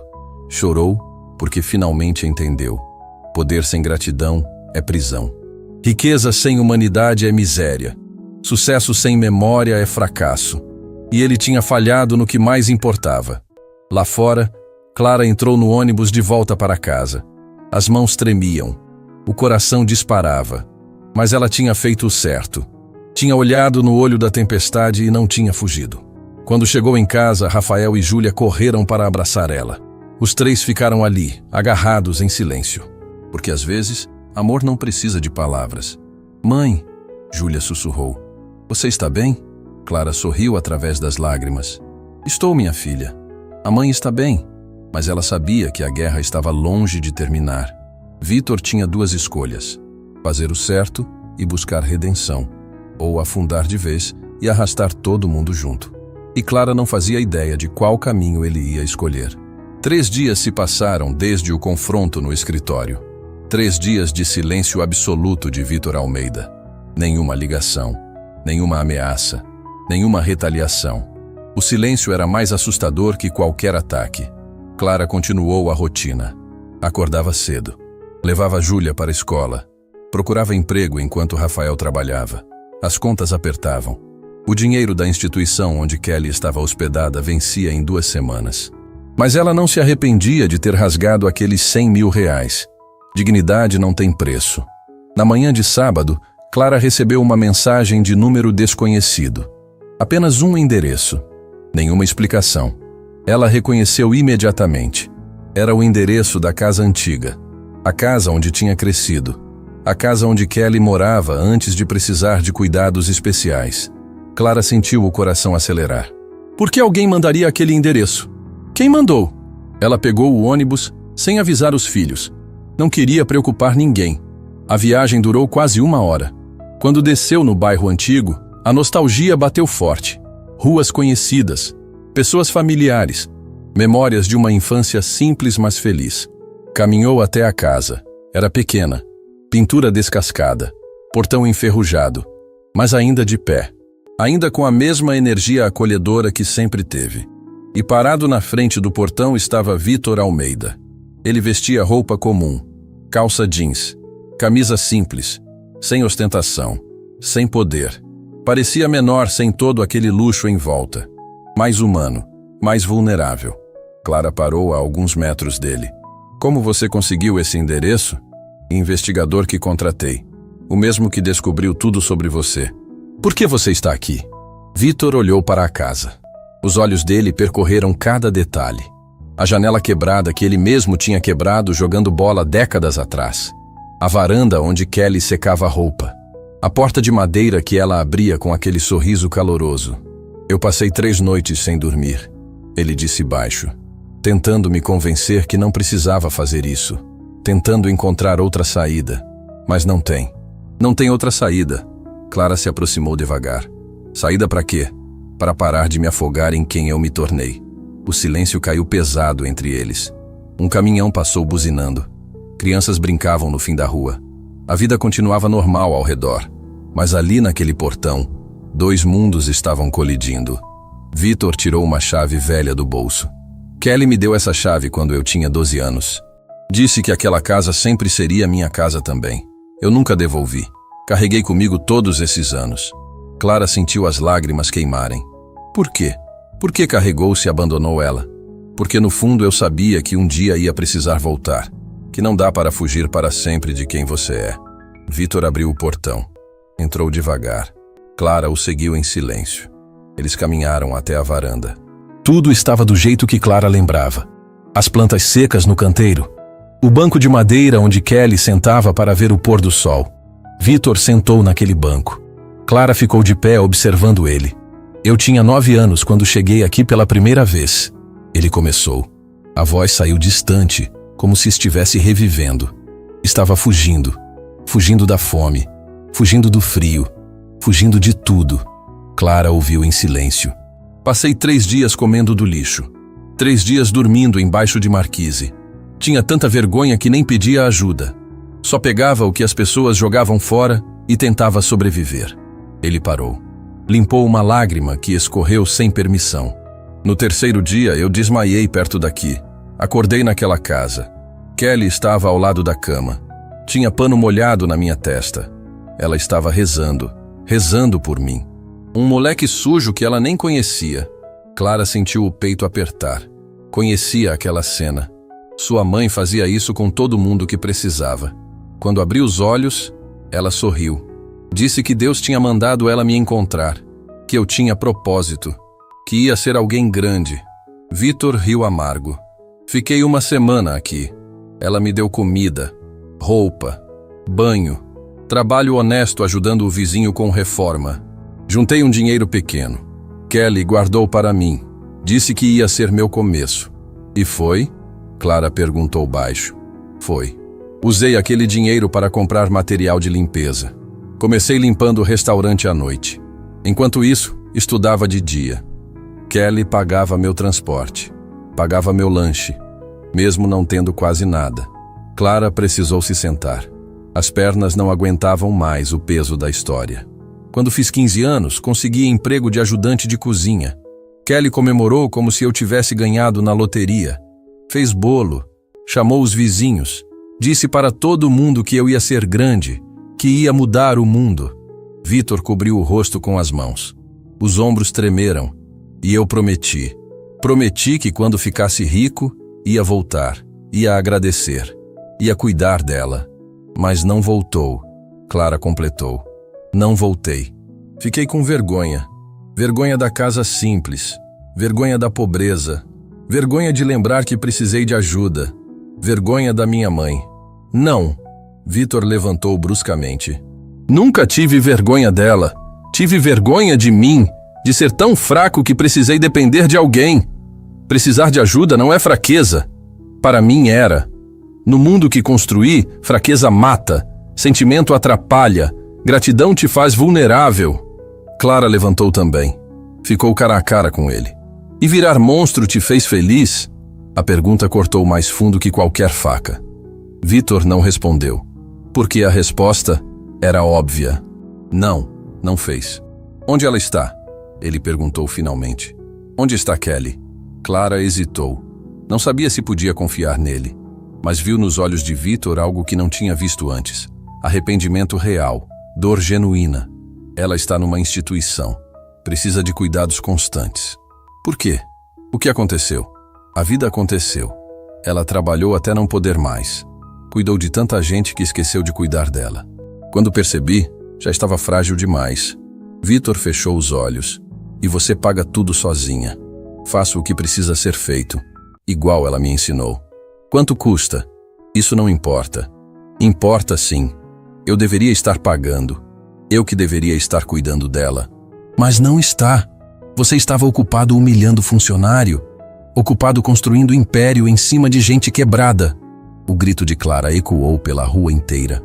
Chorou porque finalmente entendeu. Poder sem gratidão é prisão. Riqueza sem humanidade é miséria. Sucesso sem memória é fracasso. E ele tinha falhado no que mais importava. Lá fora, Clara entrou no ônibus de volta para casa. As mãos tremiam. O coração disparava. Mas ela tinha feito o certo. Tinha olhado no olho da tempestade e não tinha fugido. Quando chegou em casa, Rafael e Júlia correram para abraçar ela. Os três ficaram ali, agarrados em silêncio. Porque às vezes, amor não precisa de palavras. Mãe, Júlia sussurrou. Você está bem? Clara sorriu através das lágrimas. Estou, minha filha. A mãe está bem. Mas ela sabia que a guerra estava longe de terminar. Vitor tinha duas escolhas: fazer o certo e buscar redenção, ou afundar de vez e arrastar todo mundo junto. E Clara não fazia ideia de qual caminho ele ia escolher. 3 dias se passaram desde o confronto no escritório. 3 dias de silêncio absoluto de Vitor Almeida. Nenhuma ligação, nenhuma ameaça, nenhuma retaliação. O silêncio era mais assustador que qualquer ataque. Clara continuou a rotina. Acordava cedo. Levava Júlia para a escola. Procurava emprego enquanto Rafael trabalhava. As contas apertavam. O dinheiro da instituição onde Kelly estava hospedada vencia em 2 semanas. Mas ela não se arrependia de ter rasgado aqueles 100 mil reais. Dignidade não tem preço. Na manhã de sábado, Clara recebeu uma mensagem de número desconhecido. Apenas um endereço. Nenhuma explicação. Ela reconheceu imediatamente. Era o endereço da casa antiga. A casa onde tinha crescido. A casa onde Kelly morava antes de precisar de cuidados especiais. Clara sentiu o coração acelerar. Por que alguém mandaria aquele endereço? Quem mandou? Ela pegou o ônibus sem avisar os filhos. Não queria preocupar ninguém. A viagem durou quase 1 hora. Quando desceu no bairro antigo, a nostalgia bateu forte. Ruas conhecidas, pessoas familiares, memórias de uma infância simples mas feliz. Caminhou até a casa. Era pequena, pintura descascada, portão enferrujado, mas ainda de pé. Ainda com a mesma energia acolhedora que sempre teve. E parado na frente do portão estava Vitor Almeida. Ele vestia roupa comum, calça jeans, camisa simples, sem ostentação, sem poder. Parecia menor sem todo aquele luxo em volta. Mais humano, mais vulnerável. Clara parou a alguns metros dele. Como você conseguiu esse endereço? Investigador que contratei. O mesmo que descobriu tudo sobre você. Por que você está aqui? Vitor olhou para a casa. Os olhos dele percorreram cada detalhe. A janela quebrada que ele mesmo tinha quebrado jogando bola décadas atrás. A varanda onde Kelly secava a roupa. A porta de madeira que ela abria com aquele sorriso caloroso. Eu passei 3 noites sem dormir, ele disse baixo, tentando me convencer que não precisava fazer isso, tentando encontrar outra saída. Mas não tem. Não tem outra saída. Clara se aproximou devagar. Saída para quê? Para parar de me afogar em quem eu me tornei. O silêncio caiu pesado entre eles. Um caminhão passou buzinando. Crianças brincavam no fim da rua. A vida continuava normal ao redor. Mas ali naquele portão, 2 mundos estavam colidindo. Vitor tirou uma chave velha do bolso. Kelly me deu essa chave quando eu tinha 12 anos. Disse que aquela casa sempre seria minha casa também. Eu nunca devolvi. Carreguei comigo todos esses anos. Clara sentiu as lágrimas queimarem. Por quê? Por que carregou-se e abandonou ela? Porque no fundo eu sabia que um dia ia precisar voltar. Que não dá para fugir para sempre de quem você é. Vitor abriu o portão. Entrou devagar. Clara o seguiu em silêncio. Eles caminharam até a varanda. Tudo estava do jeito que Clara lembrava. As plantas secas no canteiro. O banco de madeira onde Kelly sentava para ver o pôr do sol. Vitor sentou naquele banco. Clara ficou de pé observando ele. Eu tinha 9 anos quando cheguei aqui pela primeira vez. Ele começou. A voz saiu distante, como se estivesse revivendo. Estava fugindo. Fugindo da fome. Fugindo do frio. Fugindo de tudo. Clara ouviu em silêncio. Passei 3 dias comendo do lixo. 3 dias dormindo embaixo de marquise. Tinha tanta vergonha que nem pedia ajuda. Só pegava o que as pessoas jogavam fora e tentava sobreviver. Ele parou. Limpou uma lágrima que escorreu sem permissão. No 3º dia, eu desmaiei perto daqui. Acordei naquela casa. Kelly estava ao lado da cama. Tinha pano molhado na minha testa. Ela estava rezando. Rezando por mim. Um moleque sujo que ela nem conhecia. Clara sentiu o peito apertar. Conhecia aquela cena. Sua mãe fazia isso com todo mundo que precisava. Quando abriu os olhos, ela sorriu. Disse que Deus tinha mandado ela me encontrar, que eu tinha propósito, que ia ser alguém grande. Vitor riu amargo. Fiquei 1 semana aqui. Ela me deu comida, roupa, banho, trabalho honesto ajudando o vizinho com reforma. Juntei um dinheiro pequeno. Kelly guardou para mim. Disse que ia ser meu começo. E foi? Clara perguntou baixo. Foi. Usei aquele dinheiro para comprar material de limpeza. Comecei limpando o restaurante à noite. Enquanto isso, estudava de dia. Kelly pagava meu transporte. Pagava meu lanche. Mesmo não tendo quase nada. Clara precisou se sentar. As pernas não aguentavam mais o peso da história. Quando fiz 15 anos, consegui emprego de ajudante de cozinha. Kelly comemorou como se eu tivesse ganhado na loteria. Fez bolo, chamou os vizinhos, disse para todo mundo que eu ia ser grande, que ia mudar o mundo. Vitor cobriu o rosto com as mãos. Os ombros tremeram, e eu prometi. Prometi que quando ficasse rico, ia voltar, ia agradecer, ia cuidar dela. Mas não voltou, Clara completou. Não voltei. Fiquei com vergonha. Vergonha da casa simples, vergonha da pobreza, vergonha de lembrar que precisei de ajuda, vergonha da minha mãe. Não, Vitor levantou bruscamente. Nunca tive vergonha dela. Tive vergonha de mim, de ser tão fraco que precisei depender de alguém. Precisar de ajuda não é fraqueza. Para mim era. No mundo que construí, fraqueza mata, sentimento atrapalha, gratidão te faz vulnerável. Clara levantou também. Ficou cara a cara com ele. E virar monstro te fez feliz? A pergunta cortou mais fundo que qualquer faca. Vitor não respondeu, porque a resposta era óbvia. Não, não fez. Onde ela está? Ele perguntou finalmente. Onde está Kelly? Clara hesitou. Não sabia se podia confiar nele, mas viu nos olhos de Vitor algo que não tinha visto antes. Arrependimento real, dor genuína. Ela está numa instituição. Precisa de cuidados constantes. Por quê? O que aconteceu? A vida aconteceu. Ela trabalhou até não poder mais. Cuidou de tanta gente que esqueceu de cuidar dela. Quando percebi, já estava frágil demais. Vitor fechou os olhos. E você paga tudo sozinha. Faço o que precisa ser feito, igual ela me ensinou. Quanto custa? Isso não importa. Importa sim. Eu deveria estar pagando. Eu que deveria estar cuidando dela. Mas não está. Você estava ocupado humilhando funcionário, ocupado construindo império em cima de gente quebrada. O grito de Clara ecoou pela rua inteira.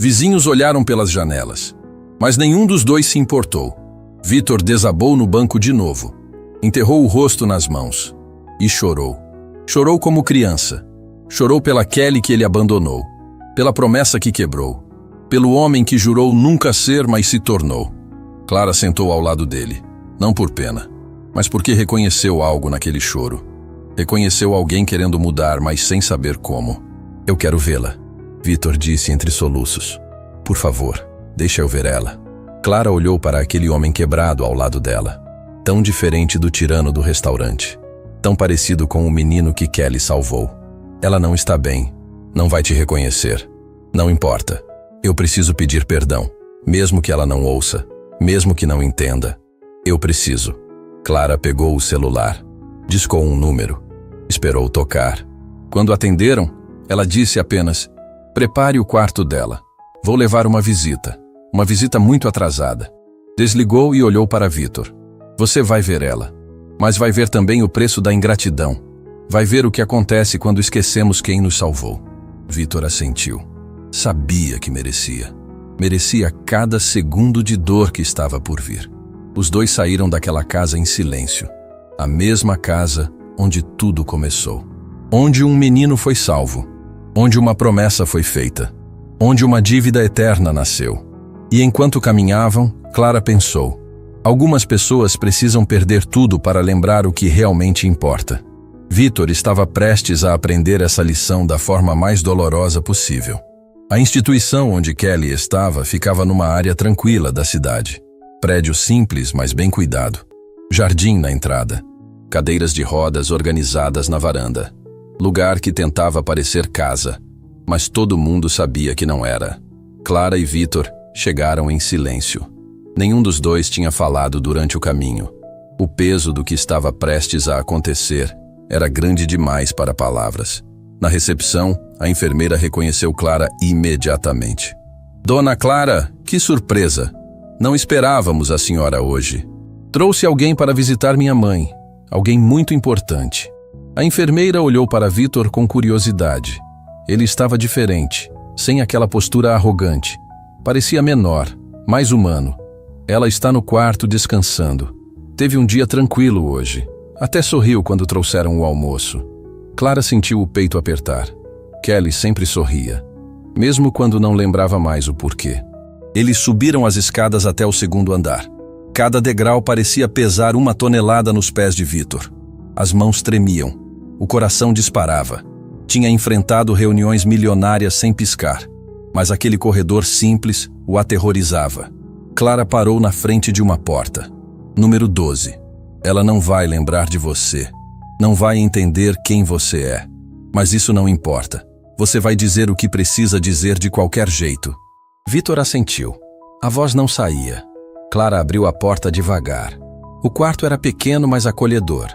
Vizinhos olharam pelas janelas, mas nenhum dos dois se importou. Vitor desabou no banco de novo. Enterrou o rosto nas mãos e chorou. Chorou como criança. Chorou pela Kelly que ele abandonou, pela promessa que quebrou, pelo homem que jurou nunca ser, mas se tornou. Clara sentou ao lado dele, não por pena, mas porque reconheceu algo naquele choro. Reconheceu alguém querendo mudar, mas sem saber como. Eu quero vê-la, Vitor disse entre soluços. Por favor, deixa eu ver ela. Clara olhou para aquele homem quebrado ao lado dela. Tão diferente do tirano do restaurante. Tão parecido com o menino que Kelly salvou. Ela não está bem. Não vai te reconhecer. Não importa. Eu preciso pedir perdão. Mesmo que ela não ouça. Mesmo que não entenda. Eu preciso. Clara pegou o celular. Discou um número. Esperou tocar. Quando atenderam, ela disse apenas: prepare o quarto dela. Vou levar uma visita. Uma visita muito atrasada. Desligou e olhou para Vitor. Você vai ver ela. Mas vai ver também o preço da ingratidão. Vai ver o que acontece quando esquecemos quem nos salvou. Vitor assentiu. Sabia que merecia. Merecia cada segundo de dor que estava por vir. Os dois saíram daquela casa em silêncio. A mesma casa onde tudo começou. Onde um menino foi salvo. Onde uma promessa foi feita. Onde uma dívida eterna nasceu. E enquanto caminhavam, Clara pensou: algumas pessoas precisam perder tudo para lembrar o que realmente importa. Vitor estava prestes a aprender essa lição da forma mais dolorosa possível. A instituição onde Kelly estava ficava numa área tranquila da cidade. Prédio simples, mas bem cuidado. Jardim na entrada. Cadeiras de rodas organizadas na varanda. Lugar que tentava parecer casa, mas todo mundo sabia que não era. Clara e Vitor chegaram em silêncio. Nenhum dos dois tinha falado durante o caminho. O peso do que estava prestes a acontecer era grande demais para palavras. Na recepção, a enfermeira reconheceu Clara imediatamente. Dona Clara, que surpresa! Não esperávamos a senhora hoje. Trouxe alguém para visitar minha mãe. Alguém muito importante. A enfermeira olhou para Vitor com curiosidade. Ele estava diferente, sem aquela postura arrogante. Parecia menor, mais humano. Ela está no quarto descansando. Teve um dia tranquilo hoje. Até sorriu quando trouxeram o almoço. Clara sentiu o peito apertar. Kelly sempre sorria, mesmo quando não lembrava mais o porquê. Eles subiram as escadas até o segundo andar. Cada degrau parecia pesar 1 tonelada nos pés de Vitor. As mãos tremiam. O coração disparava. Tinha enfrentado reuniões milionárias sem piscar. Mas aquele corredor simples o aterrorizava. Clara parou na frente de uma porta. Número 12. Ela não vai lembrar de você. Não vai entender quem você é. Mas isso não importa. Você vai dizer o que precisa dizer de qualquer jeito. Vitor assentiu. A voz não saía. Clara abriu a porta devagar. O quarto era pequeno, mas acolhedor.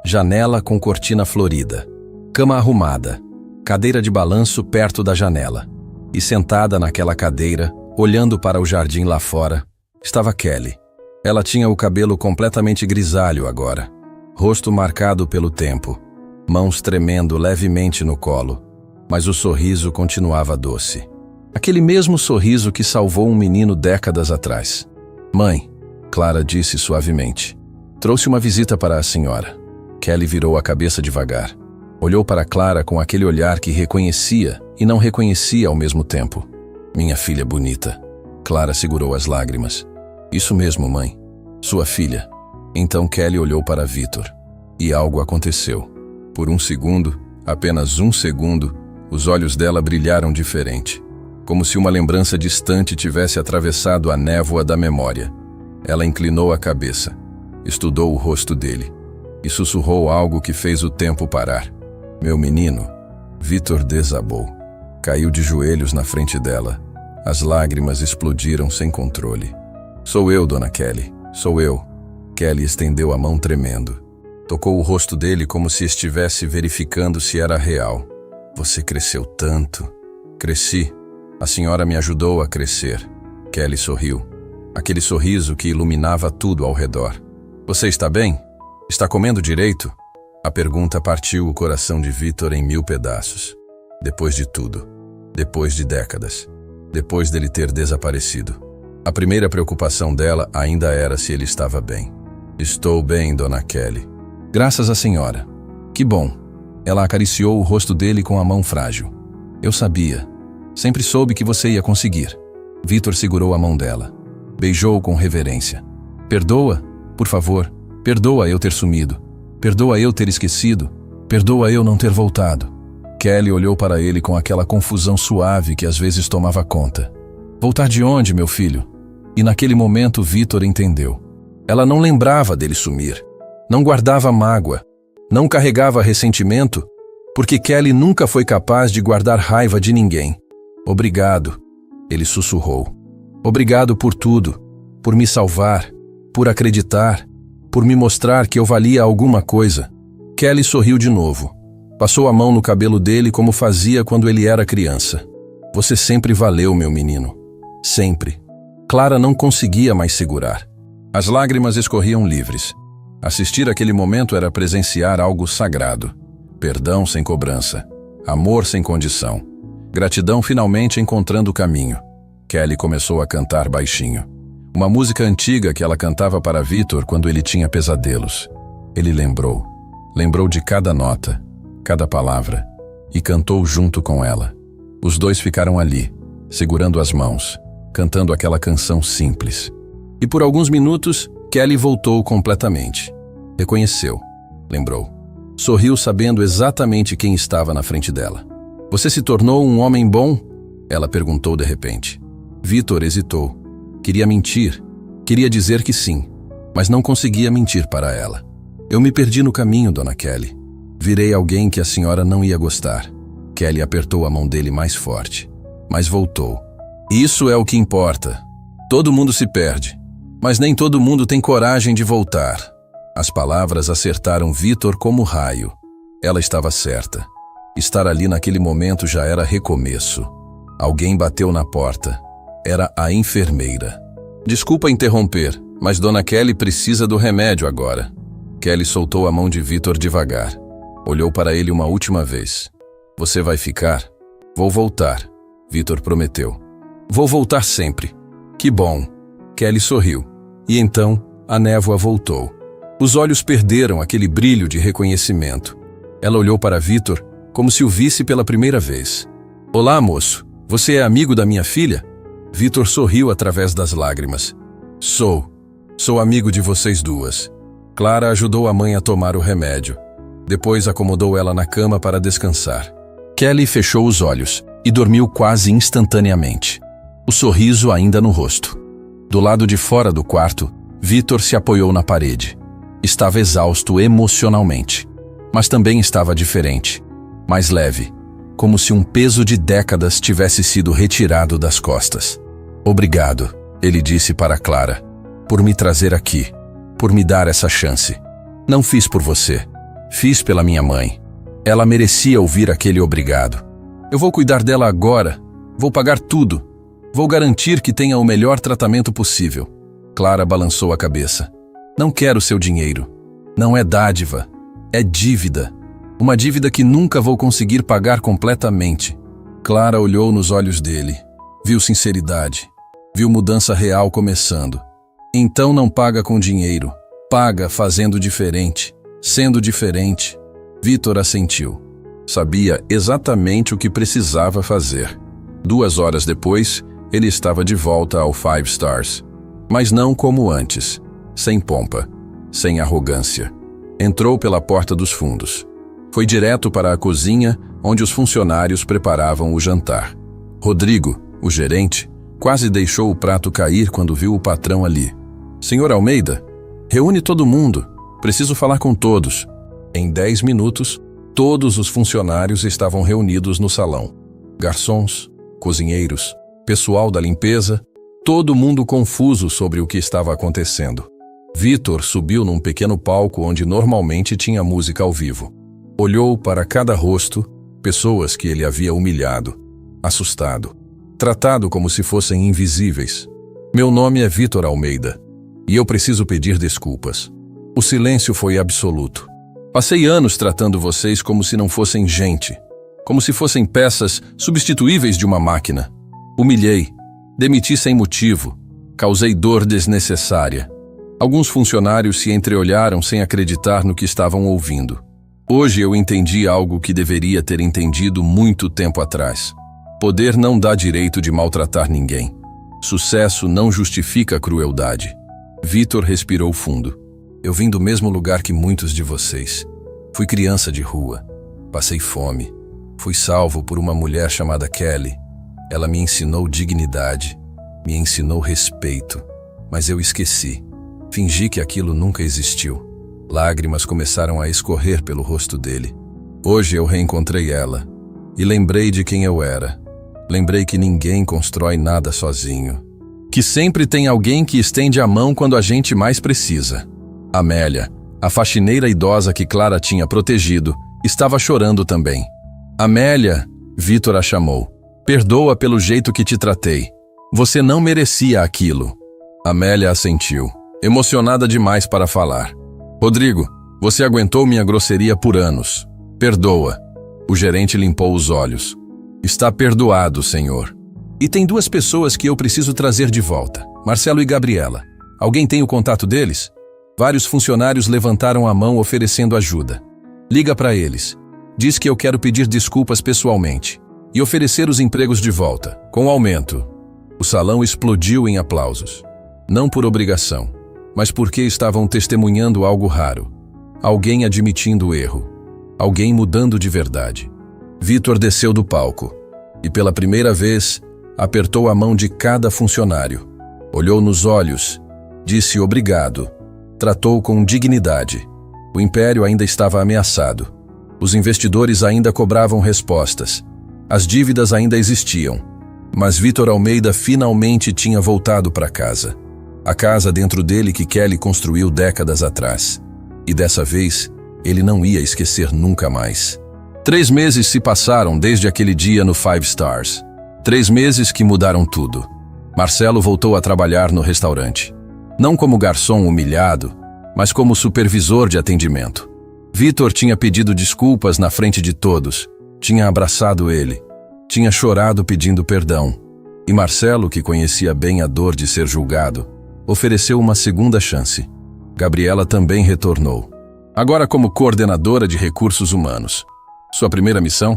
Janela com cortina florida. Cama arrumada. Cadeira de balanço perto da janela. E sentada naquela cadeira, olhando para o jardim lá fora, estava Kelly. Ela tinha o cabelo completamente grisalho agora. Rosto marcado pelo tempo. Mãos tremendo levemente no colo. Mas o sorriso continuava doce. Aquele mesmo sorriso que salvou um menino décadas atrás. Mãe, Clara disse suavemente. Trouxe uma visita para a senhora. Kelly virou a cabeça devagar. Olhou para Clara com aquele olhar que reconhecia e não reconhecia ao mesmo tempo. Minha filha bonita. Clara segurou as lágrimas. Isso mesmo, mãe. Sua filha. Então Kelly olhou para Vitor. E algo aconteceu. Por um segundo, apenas um segundo, os olhos dela brilharam diferente. Como se uma lembrança distante tivesse atravessado a névoa da memória. Ela inclinou a cabeça. Estudou o rosto dele. E sussurrou algo que fez o tempo parar. Meu menino. Vitor desabou. Caiu de joelhos na frente dela. As lágrimas explodiram sem controle. Sou eu, dona Kelly. Sou eu. Kelly estendeu a mão tremendo. Tocou o rosto dele como se estivesse verificando se era real. Você cresceu tanto. Cresci. A senhora me ajudou a crescer. Kelly sorriu. Aquele sorriso que iluminava tudo ao redor. Você está bem? Está comendo direito? A pergunta partiu o coração de Vitor em 1000 pedaços. Depois de tudo. Depois de décadas. Depois dele ter desaparecido. A primeira preocupação dela ainda era se ele estava bem. Estou bem, dona Kelly. Graças à senhora. Que bom. Ela acariciou o rosto dele com a mão frágil. Eu sabia. Sempre soube que você ia conseguir. Vitor segurou a mão dela. Beijou com reverência. Perdoa, por favor. Perdoa eu ter sumido. Perdoa eu ter esquecido. Perdoa eu não ter voltado. Kelly olhou para ele com aquela confusão suave que às vezes tomava conta. Voltar de onde, meu filho? E naquele momento Vitor entendeu. Ela não lembrava dele sumir. Não guardava mágoa. Não carregava ressentimento, porque Kelly nunca foi capaz de guardar raiva de ninguém. Obrigado, ele sussurrou. Obrigado por tudo. Por me salvar. Por acreditar. Por me mostrar que eu valia alguma coisa. Kelly sorriu de novo. Passou a mão no cabelo dele como fazia quando ele era criança. Você sempre valeu, meu menino. Sempre. Clara não conseguia mais segurar. As lágrimas escorriam livres. Assistir aquele momento era presenciar algo sagrado. Perdão sem cobrança. Amor sem condição. Gratidão finalmente encontrando o caminho. Kelly começou a cantar baixinho. Uma música antiga que ela cantava para Vitor quando ele tinha pesadelos. Ele lembrou. Lembrou de cada nota, cada palavra, e cantou junto com ela. Os dois ficaram ali, segurando as mãos, cantando aquela canção simples. E por alguns minutos, Kelly voltou completamente. Reconheceu. Lembrou. Sorriu sabendo exatamente quem estava na frente dela. Você se tornou um homem bom? Ela perguntou de repente. Vitor hesitou. Queria mentir. Queria dizer que sim, mas não conseguia mentir para ela. Eu me perdi no caminho, dona Kelly. Virei alguém que a senhora não ia gostar. Kelly apertou a mão dele mais forte, mas voltou. Isso é o que importa. Todo mundo se perde, mas nem todo mundo tem coragem de voltar. As palavras acertaram Vitor como raio. Ela estava certa. Estar ali naquele momento já era recomeço. Alguém bateu na porta. Era a enfermeira. Desculpa interromper, mas dona Kelly precisa do remédio agora. Kelly soltou a mão de Vitor devagar. Olhou para ele uma última vez. Você vai ficar? Vou voltar, Vitor prometeu. Vou voltar sempre. Que bom. Kelly sorriu. E então, a névoa voltou. Os olhos perderam aquele brilho de reconhecimento. Ela olhou para Vitor como se o visse pela primeira vez. Olá, moço. Você é amigo da minha filha? Vitor sorriu através das lágrimas. Sou. Sou amigo de vocês duas. Clara ajudou a mãe a tomar o remédio. Depois acomodou ela na cama para descansar. Kelly fechou os olhos e dormiu quase instantaneamente, o sorriso ainda no rosto. Do lado de fora do quarto, Vitor se apoiou na parede. Estava exausto emocionalmente, mas também estava diferente, mais leve, como se um peso de décadas tivesse sido retirado das costas. Obrigado, ele disse para Clara, por me trazer aqui, por me dar essa chance. Não fiz por você, fiz pela minha mãe. Ela merecia ouvir aquele obrigado. Eu vou cuidar dela agora, vou pagar tudo, vou garantir que tenha o melhor tratamento possível. Clara balançou a cabeça. Não quero seu dinheiro. Não é dádiva, é dívida. Uma dívida que nunca vou conseguir pagar completamente. Clara olhou nos olhos dele, viu sinceridade, viu mudança real começando. Então não paga com dinheiro, paga fazendo diferente, sendo diferente. Vitor assentiu. Sabia exatamente o que precisava fazer. 2 horas depois, ele estava de volta ao Five Stars. Mas não como antes, sem pompa, sem arrogância. Entrou pela porta dos fundos. Foi direto para a cozinha, onde os funcionários preparavam o jantar. Rodrigo, o gerente, quase deixou o prato cair quando viu o patrão ali. Senhor Almeida, reúne todo mundo. Preciso falar com todos. Em 10 minutos, todos os funcionários estavam reunidos no salão. Garçons, cozinheiros, pessoal da limpeza, todo mundo confuso sobre o que estava acontecendo. Vitor subiu num pequeno palco onde normalmente tinha música ao vivo. Olhou para cada rosto, pessoas que ele havia humilhado, assustado, tratado como se fossem invisíveis. Meu nome é Vitor Almeida, e eu preciso pedir desculpas. O silêncio foi absoluto. Passei anos tratando vocês como se não fossem gente, como se fossem peças substituíveis de uma máquina. Humilhei, demiti sem motivo, causei dor desnecessária. Alguns funcionários se entreolharam sem acreditar no que estavam ouvindo. Hoje eu entendi algo que deveria ter entendido muito tempo atrás. Poder não dá direito de maltratar ninguém. Sucesso não justifica crueldade. Vitor respirou fundo. Eu vim do mesmo lugar que muitos de vocês. Fui criança de rua. Passei fome. Fui salvo por uma mulher chamada Kelly. Ela me ensinou dignidade. Me ensinou respeito. Mas eu esqueci. Fingi que aquilo nunca existiu. Lágrimas começaram a escorrer pelo rosto dele. Hoje eu reencontrei ela. E lembrei de quem eu era. Lembrei que ninguém constrói nada sozinho. Que sempre tem alguém que estende a mão quando a gente mais precisa. Amélia, a faxineira idosa que Clara tinha protegido, estava chorando também. Amélia, Vitor a chamou. Perdoa pelo jeito que te tratei. Você não merecia aquilo. Amélia assentiu, emocionada demais para falar. Rodrigo, você aguentou minha grosseria por anos. Perdoa. O gerente limpou os olhos. Está perdoado, senhor. E tem 2 pessoas que eu preciso trazer de volta. Marcelo e Gabriela. Alguém tem o contato deles? Vários funcionários levantaram a mão oferecendo ajuda. Liga para eles. Diz que eu quero pedir desculpas pessoalmente. E oferecer os empregos de volta, com aumento. O salão explodiu em aplausos. Não por obrigação, mas porque estavam testemunhando algo raro. Alguém admitindo o erro. Alguém mudando de verdade. Vitor desceu do palco e, pela primeira vez, apertou a mão de cada funcionário. Olhou nos olhos, disse obrigado, tratou com dignidade. O império ainda estava ameaçado. Os investidores ainda cobravam respostas. As dívidas ainda existiam. Mas Vitor Almeida finalmente tinha voltado para casa. A casa dentro dele que Kelly construiu décadas atrás. E dessa vez, ele não ia esquecer nunca mais. 3 meses se passaram desde aquele dia no Five Stars. 3 meses que mudaram tudo. Marcelo voltou a trabalhar no restaurante. Não como garçom humilhado, mas como supervisor de atendimento. Vitor tinha pedido desculpas na frente de todos. Tinha abraçado ele. Tinha chorado pedindo perdão. E Marcelo, que conhecia bem a dor de ser julgado, ofereceu uma segunda chance. Gabriela também retornou. Agora como coordenadora de recursos humanos. Sua primeira missão?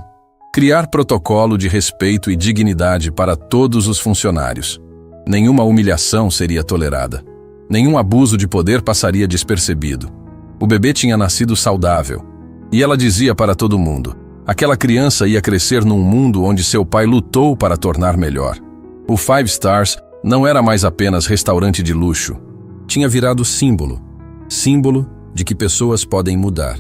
Criar protocolo de respeito e dignidade para todos os funcionários. Nenhuma humilhação seria tolerada. Nenhum abuso de poder passaria despercebido. O bebê tinha nascido saudável. E ela dizia para todo mundo: aquela criança ia crescer num mundo onde seu pai lutou para tornar melhor. O Five Stars não era mais apenas restaurante de luxo. Tinha virado símbolo. Símbolo de que pessoas podem mudar.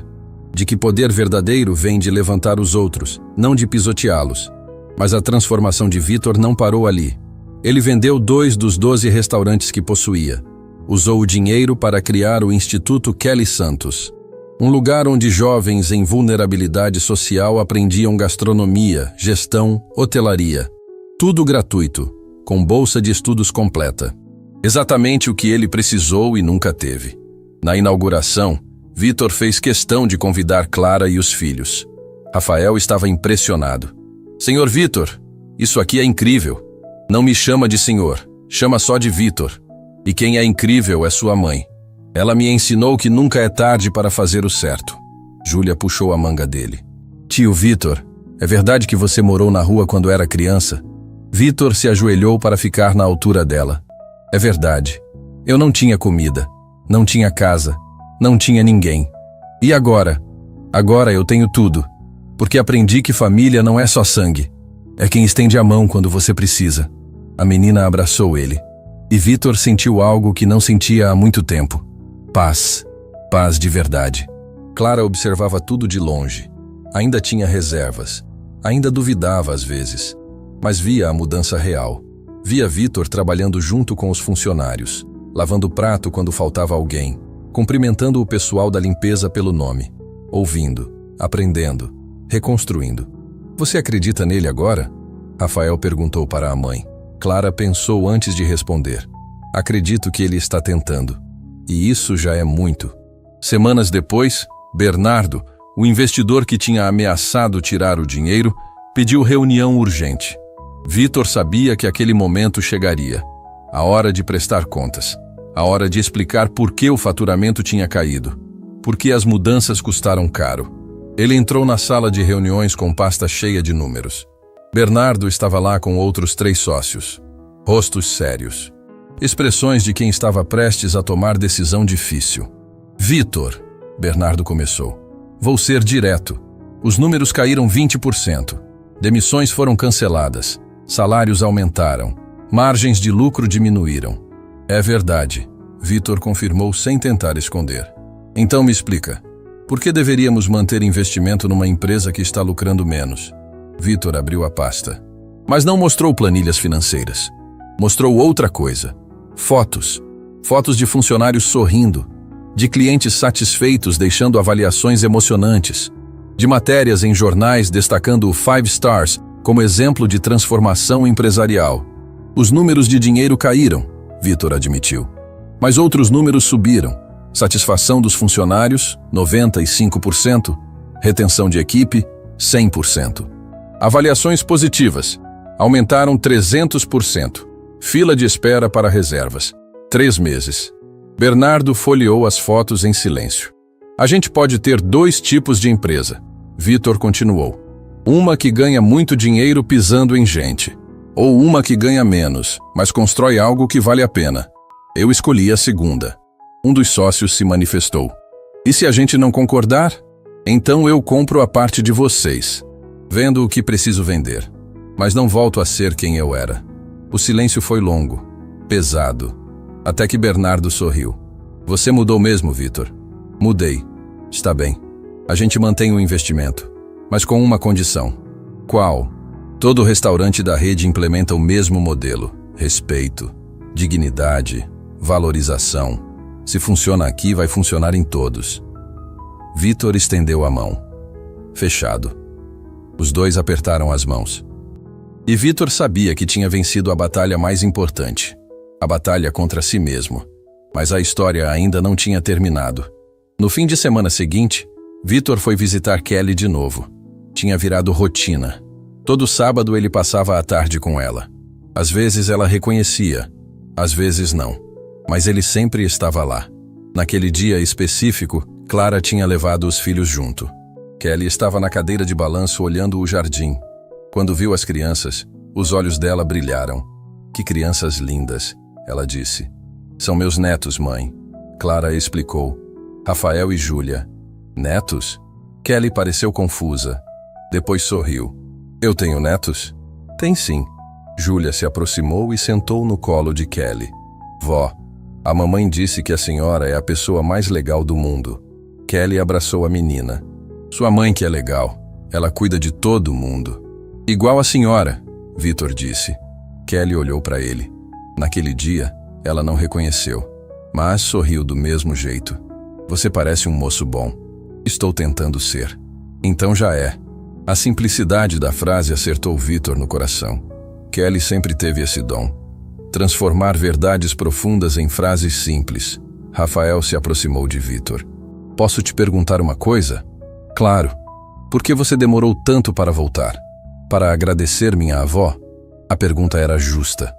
De que poder verdadeiro vem de levantar os outros, não de pisoteá-los. Mas a transformação de Vitor não parou ali. Ele vendeu 2 dos 12 restaurantes que possuía. Usou o dinheiro para criar o Instituto Kelly Santos. Um lugar onde jovens em vulnerabilidade social aprendiam gastronomia, gestão, hotelaria. Tudo gratuito, com bolsa de estudos completa. Exatamente o que ele precisou e nunca teve. Na inauguração, Vitor fez questão de convidar Clara e os filhos. Rafael estava impressionado. Senhor Vitor, isso aqui é incrível. Não me chama de senhor, chama só de Vitor. E quem é incrível é sua mãe. Ela me ensinou que nunca é tarde para fazer o certo. Júlia puxou a manga dele. Tio Vitor, é verdade que você morou na rua quando era criança? Vitor se ajoelhou para ficar na altura dela. É verdade. Eu não tinha comida, não tinha casa, não tinha ninguém. E agora? Agora eu tenho tudo. Porque aprendi que família não é só sangue. É quem estende a mão quando você precisa. A menina abraçou ele. E Vitor sentiu algo que não sentia há muito tempo. Paz. Paz de verdade. Clara observava tudo de longe. Ainda tinha reservas. Ainda duvidava às vezes. Mas via a mudança real. Via Vitor trabalhando junto com os funcionários, lavando prato quando faltava alguém, cumprimentando o pessoal da limpeza pelo nome, ouvindo, aprendendo, reconstruindo. Você acredita nele agora? Rafael perguntou para a mãe. Clara pensou antes de responder. Acredito que ele está tentando. E isso já é muito. Semanas depois, Bernardo, o investidor que tinha ameaçado tirar o dinheiro, pediu reunião urgente. Vitor sabia que aquele momento chegaria. A hora de prestar contas. A hora de explicar por que o faturamento tinha caído. Por que as mudanças custaram caro. Ele entrou na sala de reuniões com pasta cheia de números. Bernardo estava lá com outros 3 sócios. Rostos sérios. Expressões de quem estava prestes a tomar decisão difícil. Vitor, Bernardo começou. Vou ser direto. Os números caíram 20%. Demissões foram canceladas. Salários aumentaram. Margens de lucro diminuíram. É verdade, Vitor confirmou sem tentar esconder. Então me explica. Por que deveríamos manter investimento numa empresa que está lucrando menos? Vitor abriu a pasta. Mas não mostrou planilhas financeiras. Mostrou outra coisa. Fotos. Fotos de funcionários sorrindo. De clientes satisfeitos deixando avaliações emocionantes. De matérias em jornais destacando o Five Stars como exemplo de transformação empresarial. Os números de dinheiro caíram, Vitor admitiu. Mas outros números subiram. Satisfação dos funcionários, 95%. Retenção de equipe, 100%. Avaliações positivas, aumentaram 300%. Fila de espera para reservas, 3 meses. Bernardo folheou as fotos em silêncio. A gente pode ter 2 tipos de empresa, Vitor continuou. Uma que ganha muito dinheiro pisando em gente. Ou uma que ganha menos, mas constrói algo que vale a pena. Eu escolhi a segunda. Um dos sócios se manifestou. E se a gente não concordar? Então eu compro a parte de vocês. Vendo o que preciso vender. Mas não volto a ser quem eu era. O silêncio foi longo, pesado. Até que Bernardo sorriu. Você mudou mesmo, Vitor. Mudei. Está bem. A gente mantém o investimento. Mas com uma condição. Qual? Todo restaurante da rede implementa o mesmo modelo. Respeito, dignidade, valorização. Se funciona aqui, vai funcionar em todos. Vitor estendeu a mão. Fechado. Os 2 apertaram as mãos. E Vitor sabia que tinha vencido a batalha mais importante. A batalha contra si mesmo. Mas a história ainda não tinha terminado. No fim de semana seguinte, Vitor foi visitar Kelly de novo. Tinha virado rotina. Todo sábado ele passava a tarde com ela. Às vezes ela reconhecia, às vezes não. Mas ele sempre estava lá. Naquele dia específico, Clara tinha levado os filhos junto. Kelly estava na cadeira de balanço olhando o jardim. Quando viu as crianças, os olhos dela brilharam. Que crianças lindas, ela disse. São meus netos, mãe. Clara explicou. Rafael e Júlia. Netos? Kelly pareceu confusa. Depois sorriu. Eu tenho netos? Tem sim. Júlia se aproximou e sentou no colo de Kelly. Vó, a mamãe disse que a senhora é a pessoa mais legal do mundo. Kelly abraçou a menina. Sua mãe que é legal. Ela cuida de todo mundo. Igual a senhora, Vitor disse. Kelly olhou para ele. Naquele dia, ela não reconheceu, mas sorriu do mesmo jeito. Você parece um moço bom. Estou tentando ser. Então já é. A simplicidade da frase acertou Vitor no coração. Kelly sempre teve esse dom. Transformar verdades profundas em frases simples. Rafael se aproximou de Vitor. Posso te perguntar uma coisa? Claro. Por que você demorou tanto para voltar? Para agradecer minha avó? A pergunta era justa.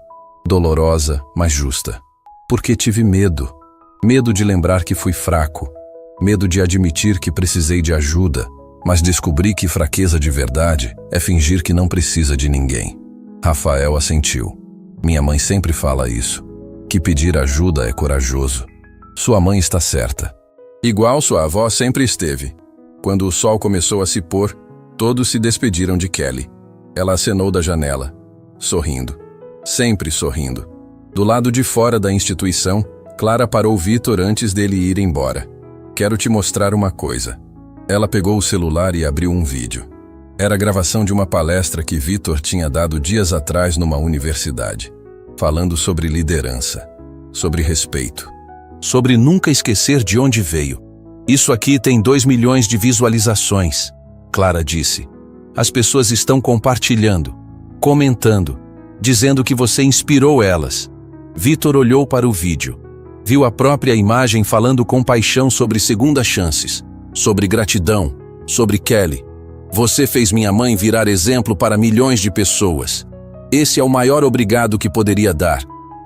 Dolorosa, mas justa. Porque tive medo. Medo de lembrar que fui fraco. Medo de admitir que precisei de ajuda. Mas descobri que fraqueza de verdade é fingir que não precisa de ninguém. Rafael assentiu. Minha mãe sempre fala isso. Que pedir ajuda é corajoso. Sua mãe está certa. Igual sua avó sempre esteve. Quando o sol começou a se pôr, todos se despediram de Kelly. Ela acenou da janela, sorrindo. Sempre sorrindo. Do lado de fora da instituição, Clara parou Vitor antes dele ir embora. Quero te mostrar uma coisa. Ela pegou o celular e abriu um vídeo. Era a gravação de uma palestra que Vitor tinha dado dias atrás numa universidade, falando sobre liderança, sobre respeito, sobre nunca esquecer de onde veio. Isso aqui tem 2 milhões de visualizações, Clara disse. As pessoas estão compartilhando, comentando, dizendo que você inspirou elas. Vitor olhou para o vídeo. Viu a própria imagem falando com paixão sobre segundas chances, sobre gratidão, sobre Kelly. Você fez minha mãe virar exemplo para milhões de pessoas. Esse é o maior obrigado que poderia dar.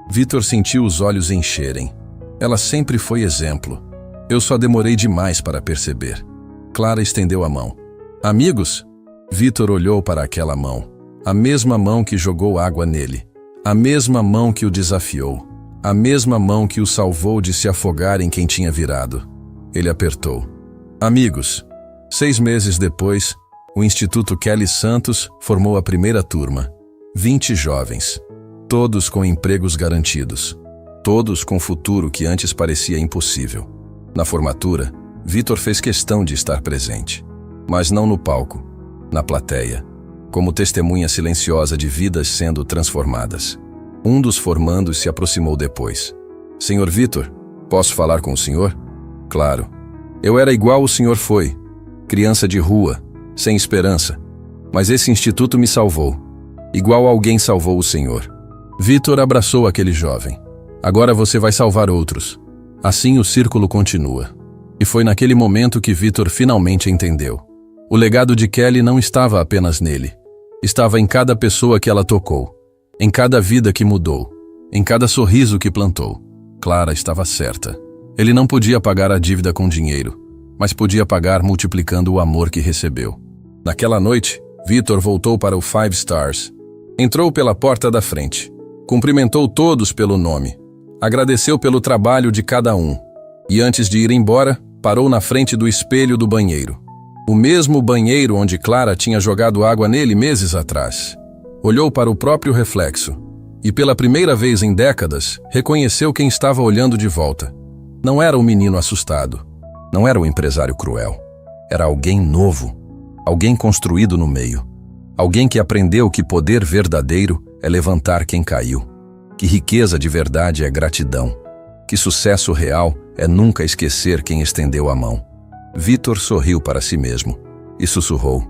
Vitor sentiu os olhos encherem. Ela sempre foi exemplo. Eu só demorei demais para perceber. Clara estendeu a mão. Amigos? Vitor olhou para aquela mão. A mesma mão que jogou água nele. A mesma mão que o desafiou. A mesma mão que o salvou de se afogar em quem tinha virado. Ele apertou. Amigos. 6 meses depois, o Instituto Kelly Santos formou a primeira turma. 20 jovens. Todos com empregos garantidos. Todos com futuro que antes parecia impossível. Na formatura, Vitor fez questão de estar presente. Mas não no palco, na plateia, como testemunha silenciosa de vidas sendo transformadas. Um dos formandos se aproximou depois. Senhor Vitor, posso falar com o senhor? Claro. Eu era igual o senhor foi. Criança de rua, sem esperança. Mas esse instituto me salvou. Igual alguém salvou o senhor. Vitor abraçou aquele jovem. Agora você vai salvar outros. Assim o círculo continua. E foi naquele momento que Vitor finalmente entendeu. O legado de Kelly não estava apenas nele. Estava em cada pessoa que ela tocou. Em cada vida que mudou. Em cada sorriso que plantou. Clara estava certa. Ele não podia pagar a dívida com dinheiro, mas podia pagar multiplicando o amor que recebeu. Naquela noite, Vitor voltou para o Five Stars. Entrou pela porta da frente. Cumprimentou todos pelo nome. Agradeceu pelo trabalho de cada um. E antes de ir embora, parou na frente do espelho do banheiro. O mesmo banheiro onde Clara tinha jogado água nele meses atrás. Olhou para o próprio reflexo. E pela primeira vez em décadas, reconheceu quem estava olhando de volta. Não era um menino assustado. Não era um empresário cruel. Era alguém novo. Alguém construído no meio. Alguém que aprendeu que poder verdadeiro é levantar quem caiu. Que riqueza de verdade é gratidão. Que sucesso real é nunca esquecer quem estendeu a mão. Vitor sorriu para si mesmo e sussurrou.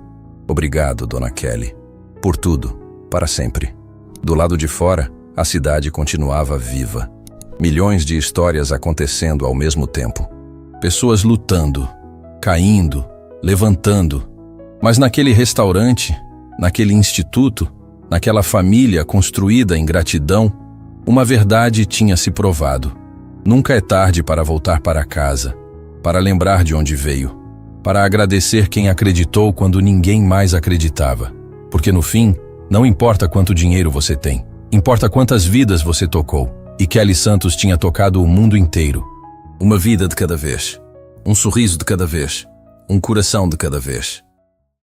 Obrigado, Dona Kelly. Por tudo, para sempre. Do lado de fora, a cidade continuava viva. Milhões de histórias acontecendo ao mesmo tempo. Pessoas lutando, caindo, levantando. Mas naquele restaurante, naquele instituto, naquela família construída em gratidão, uma verdade tinha se provado. Nunca é tarde para voltar para casa, para lembrar de onde veio, para agradecer quem acreditou quando ninguém mais acreditava. Porque no fim, não importa quanto dinheiro você tem, importa quantas vidas você tocou. E Kelly Santos tinha tocado o mundo inteiro. Uma vida de cada vez. Um sorriso de cada vez. Um coração de cada vez.